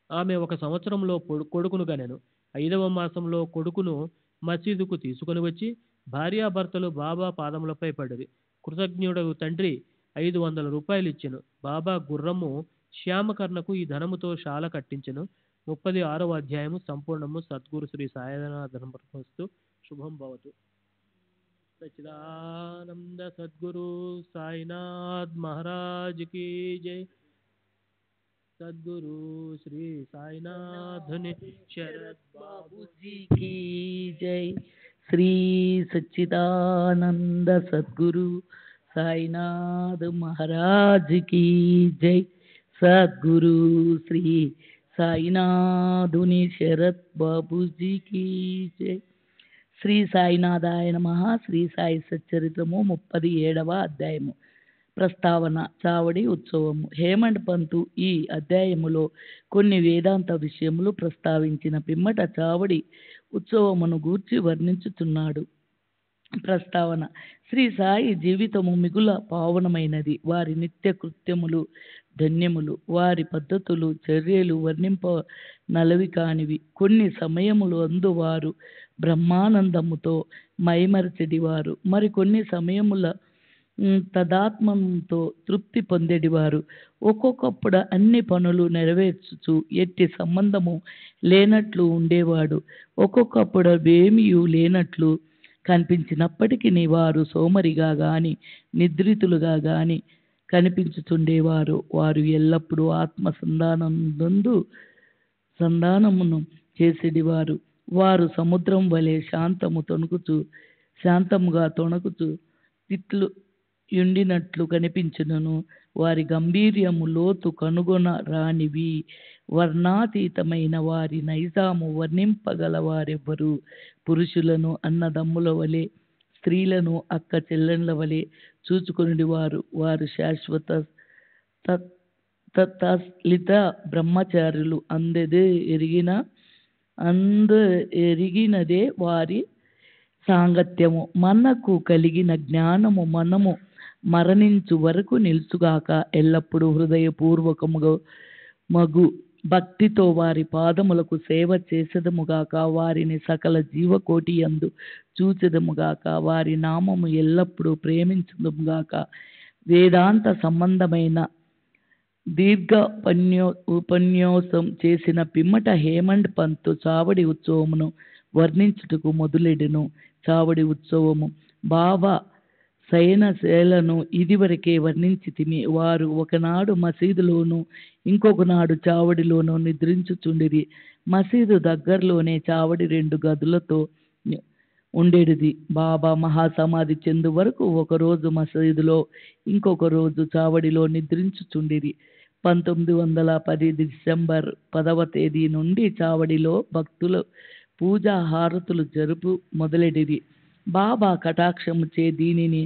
ఆమె 1 సంవత్సరంలో కొడుకును గనెను. 5వ మాసంలో కొడుకును మసీదుకు తీసుకొని వచ్చి భార్యాభర్తలు బాబా పాదములపై పడిరి. కృతజ్ఞుడగు తండ్రి 500 రూపాయలు ఇచ్చెను. బాబా గుర్రము శ్యామకర్ణకు ఈ ధనముతో శాల కట్టించెను. 36వ అధ్యాయము సంపూర్ణము. సద్గురు శ్రీ సాయినాథ ధర్మస్తు. శుభం భవతు. सच्चिदानंद सद्गुरु साईनाथ महाराज की जय। सद्गुरु श्री साईनाथ ने शरद बाबू जी की जय। श्री सच्चिदानंद सद्गुरु साईनाथ महाराज की जय। सद्गुरु श्री సాయినాథుని శరత్ బాబూజీ కీ జై. శ్రీ సాయినాథాయ నమః. శ్రీ సాయి సచ్చరిత్రము 37వ అధ్యాయము. ప్రస్తావన చావడి ఉత్సవము. హేమండ్ పంతు ఈ అధ్యాయములో కొన్ని వేదాంత విషయములు ప్రస్తావించిన పిమ్మట చావడి ఉత్సవమును గూర్చి వర్ణించుతున్నాడు. ప్రస్తావన. శ్రీ సాయి జీవితము మిగుల పావనమైనది. వారి నిత్య కృత్యములు ధన్యములు. వారి పద్ధతులు చర్యలు వర్ణింప నలవి కానివి. కొన్ని సమయములు అందువారు బ్రహ్మానందముతో మైమరచెడివారు. మరికొన్ని సమయముల తదాత్మంతో తృప్తి పొందేడివారు. ఒక్కొక్కప్పుడు అన్ని పనులు నెరవేర్చుచు ఎట్టి సంబంధము లేనట్లు ఉండేవాడు. ఒక్కొక్కప్పుడు ఏమీయూ లేనట్లు కనిపించినప్పటికీ వారు సోమరిగా గాని నిద్రితులుగా గాని కనిపించుచుండేవారు. వారు ఎల్లప్పుడూ ఆత్మ సంధానమును చేసేడివారు. వారు సముద్రం వలె శాంతముగా తొణకుచు తిట్లు యుండినట్లు కనిపించును. వారి గంభీర్యము లోతు కనుగొన రానివి. వర్ణాతీతమైన వారి నైజాము వర్ణింపగల వారెవ్వరు. పురుషులను అన్నదమ్ముల వలె స్త్రీలను అక్క చెల్లెండ్ల వలె చూచుకొనివారు. వారు శాశ్వత తత్లిత బ్రహ్మచారులు. ఎరిగినదే వారి సాంగత్యము. మనకు కలిగిన జ్ఞానము మనము మరణించు వరకు నిలుచుగాక. ఎల్లప్పుడూ హృదయపూర్వకము భక్తితో వారి పాదములకు సేవ చేసెదముగాక. వారిని సకల జీవకోటి యందు చూచెదముగాక. వారి నామము ఎల్లప్పుడూ ప్రేమించదుముగాక. వేదాంత సంబంధమైన దీర్ఘ ఉపన్యాసం చేసిన పిమ్మట హేమండ్ పంతు చావడి ఉత్సవమును వర్ణించుటకు మొదలెడెను. చావడి ఉత్సవము. బాబా శయనశైలను ఇదివరకే వర్ణించితిమి. వారు ఒకనాడు మసీదులోను ఇంకొకనాడు చావడిలోను నిద్రించుచుండిరి. మసీదు దగ్గరలోనే చావడి 2 గదులతో ఉండేటిది. బాబా మహాసమాధి చెందు వరకు ఒకరోజు మసీదులో ఇంకొక రోజు చావడిలో నిద్రించుచుండిరి. 1910 డిసెంబర్ 10వ తేదీ నుండి చావడిలో భక్తులు పూజా హారతులు జరుపు మొదలెడిరి. బాబా కటాక్షముచే దీనిని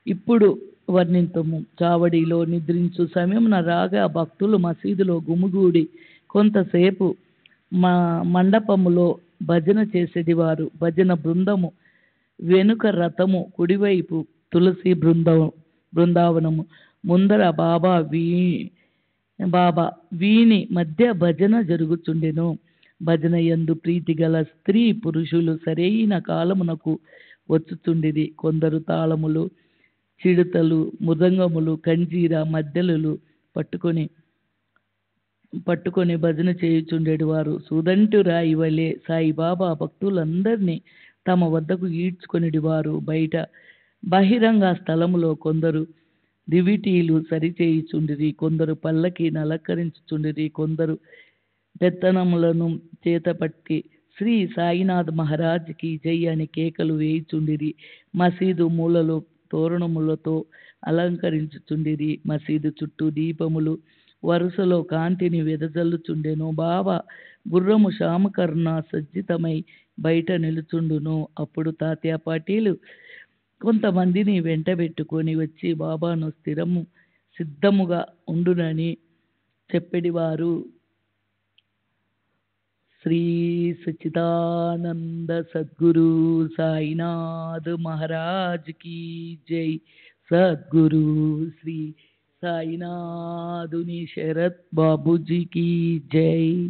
ఇప్పుడు వర్ణింతుము. చావడిలో నిద్రించు సమయమున రాగా భక్తులు మసీదులో గుమిగూడి కొంతసేపు మండపములో భజన చేసేటివారు. భజన బృందము వెనుక రథము, కుడివైపు తులసి బృందావనము, ముందర బాబా వీని మధ్య భజన జరుగుచుండెను. భజన యందు ప్రీతి గల స్త్రీ పురుషులు సరైన కాలమునకు వచ్చుచుండిరి. కొందరు తాళములు, చిడతలు, మృదంగములు, కంజీర, మద్దెలు పట్టుకొని భజన చేయుచుండేవారు. సుదంటు రాయి వలె సాయిబాబా భక్తులందరినీ తమ వద్దకు ఈడ్చుకొనిడివారు. బహిరంగ స్థలములో కొందరు దివిటీలు సరిచేయుచుండిరి. కొందరు పల్లకీని అలంకరించుచుండిరి. కొందరు పెత్తనములను చేతపట్టి శ్రీ సాయినాథ్ మహారాజ్ కి జై అని కేకలు వేయుచుండిరి. మసీదు మూలలో తోరణములతో అలంకరించుచుండిరి. మసీదు చుట్టూ దీపములు వరుసలో కాంతిని వెదజల్లుచుండెను. బాబా గుర్రము శ్యామకర్ణ సజ్జితమై బయట నిలుచుండును. అప్పుడు తాత్యా పాటీలు కొంతమందిని వెంటబెట్టుకొని వచ్చి బాబాను సిద్ధముగా ఉండునని చెప్పెడివారు. శ్రీ సచ్చిదానంద సద్గురు సాయినాథ్ మహారాజ్ की जय. सद्गुरु श्री साईनाथुनि शरद बाबूजी की जय.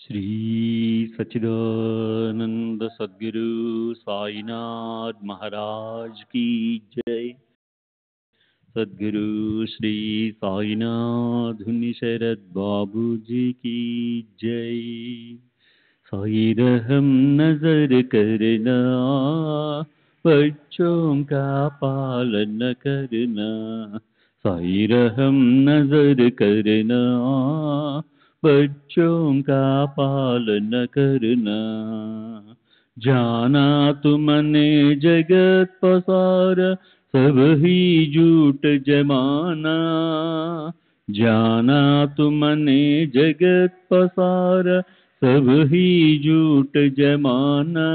श्री सच्चिदानंद सद्गुरु साईनाथ महाराज की जय। सद्गुरु श्री साईनाथ धुनी शरद बाबू जी की जय। साई रहम नजर करना, बच्चों का पालन करना। साई रहम नजर करना, बच्चों का पालन करना। जाना तुमने जगत पसारा, सब ही झूठ जमाना। जाना तुमने जगत पसारा, सब ही झूठ जमाना।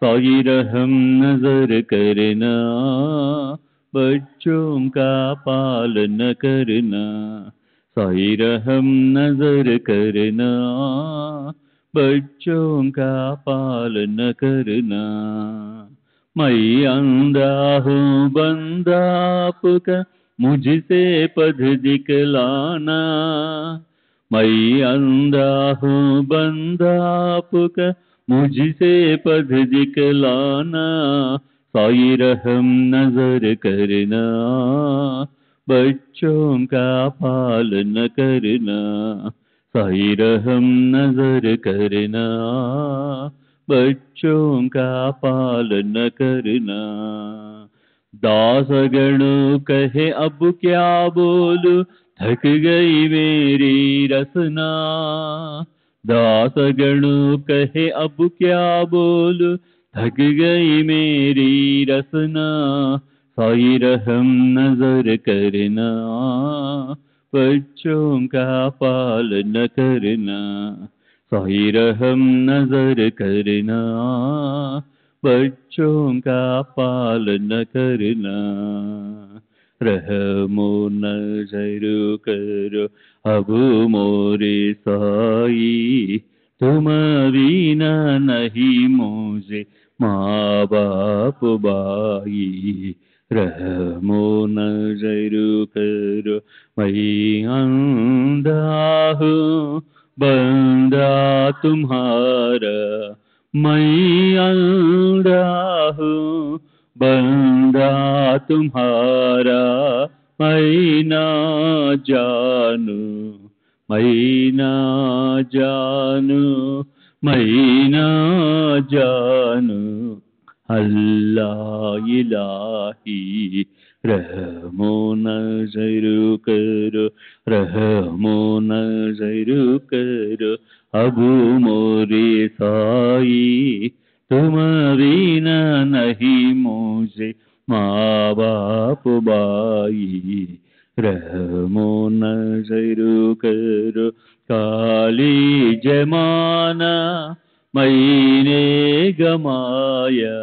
साई रहम नजर करना, बच्चों का पालन करना। साई रहम नजर करना, बच्चों का पालन करना। मैं अंधा हूँ बंदा आपका, मुझसे पद दिखलाना। मैं अंधा हूँ बंदा आपका, मुझसे पद दिखलाना। साई रहम नजर करना, बच्चों का पालन करना। साई रहम नजर करना, बच्चों का पालन करना। दासगण कहे अब क्या बोलूं, थक गई मेरी रसना। दासगण कहे अब क्या बोलूं, थक गई मेरी रसना। साई रहम नजर करना, बच्चों का पालन करना। साई रहम नजर करना, बच्चों का पालन करना। रहमो नजर करो अब मोरे साई, तुम बिना नहीं मुझे माँ बाप बाई। रहमो नजर करो मैं अंधा हूँ बंदा तुम्हारा। मैं अंधा हूँ बंदा तुम्हारा। मैं ना जानू, मैं ना जानू, मैं ना जानू अल्लाह इलाही। रहमो नजर करो, रहमो नजर करो अब मोरे साई, तुम बिना नहीं मुझे माँ बाप बाई। रहमो नजर करो काली जमाना मैंने गमाया।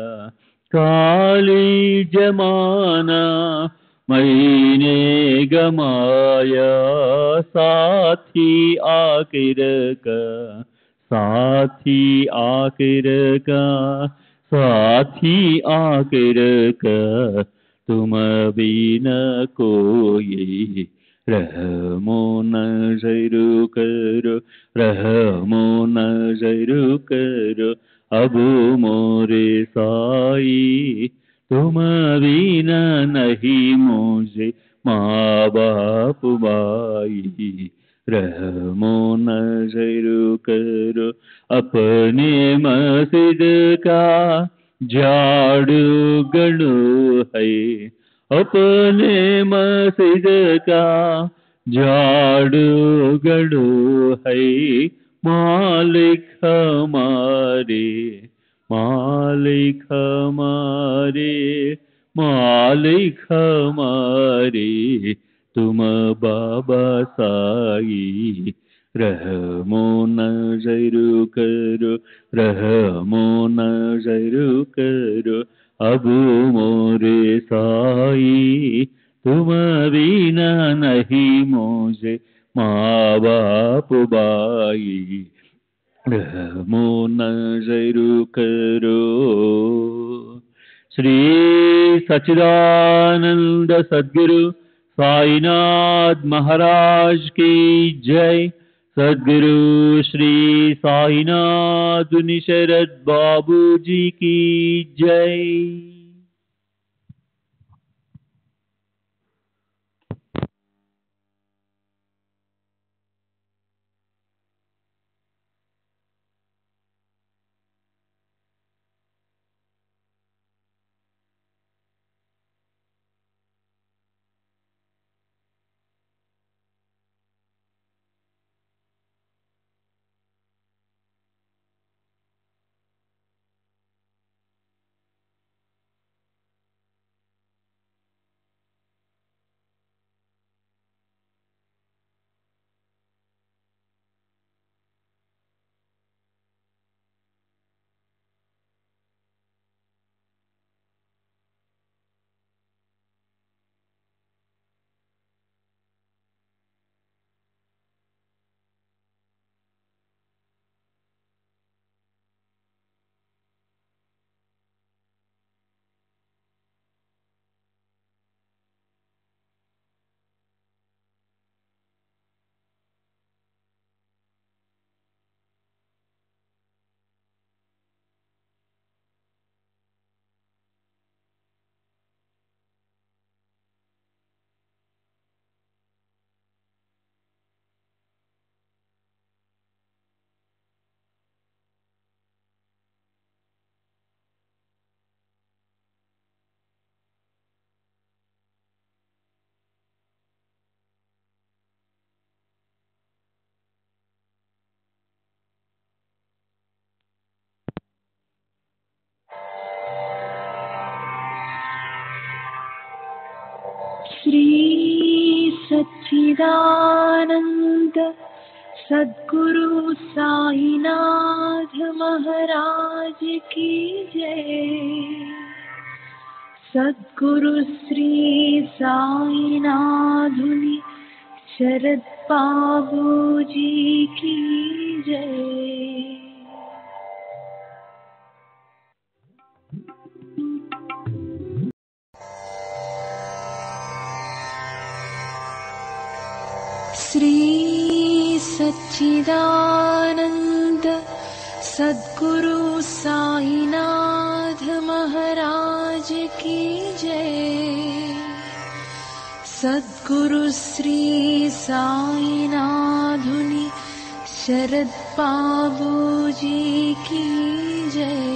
काली जमाना मैंने गमाया। साथी आखिर का, साथी आखिर का, साथी आखिर का तुम बिना कोई। रहमो नजर करो, रहमो नजर करो अब मोरे साई, तुम बिना नहीं मुझे माँ बाप बाई। रहमो नजर करो अपने मस्जिद का झाड़ू गड़ो है। अपने मस्जिद का झाड़ू गड़ो है। मालिक हमारे, मालिक हमारे, मालिक हमारे तुम बाबा साई। रहमो नजर करो, रहमो नजर करो अब मोरे साई, तुम बिना नहीं मुझे माँ बाप बाई। रहमो नजर करो। श्री सच्चिदानंद सद्गुरु साईनाथ महाराज की जय। सद्गुरु श्री साईनाथुनि शरद बाबूजी की जय। श्री सच्चिदानंद सद्गुरु साईनाथ महाराज की जय। सद्गुरु श्री साईनाथुनि शरद बाबूजी की जय। श्री सच्चिदानंद सद्गुरु साईनाथ महाराज की जय। सद्गुरु श्री साईनाथुनि शरद बाबूजी की जय।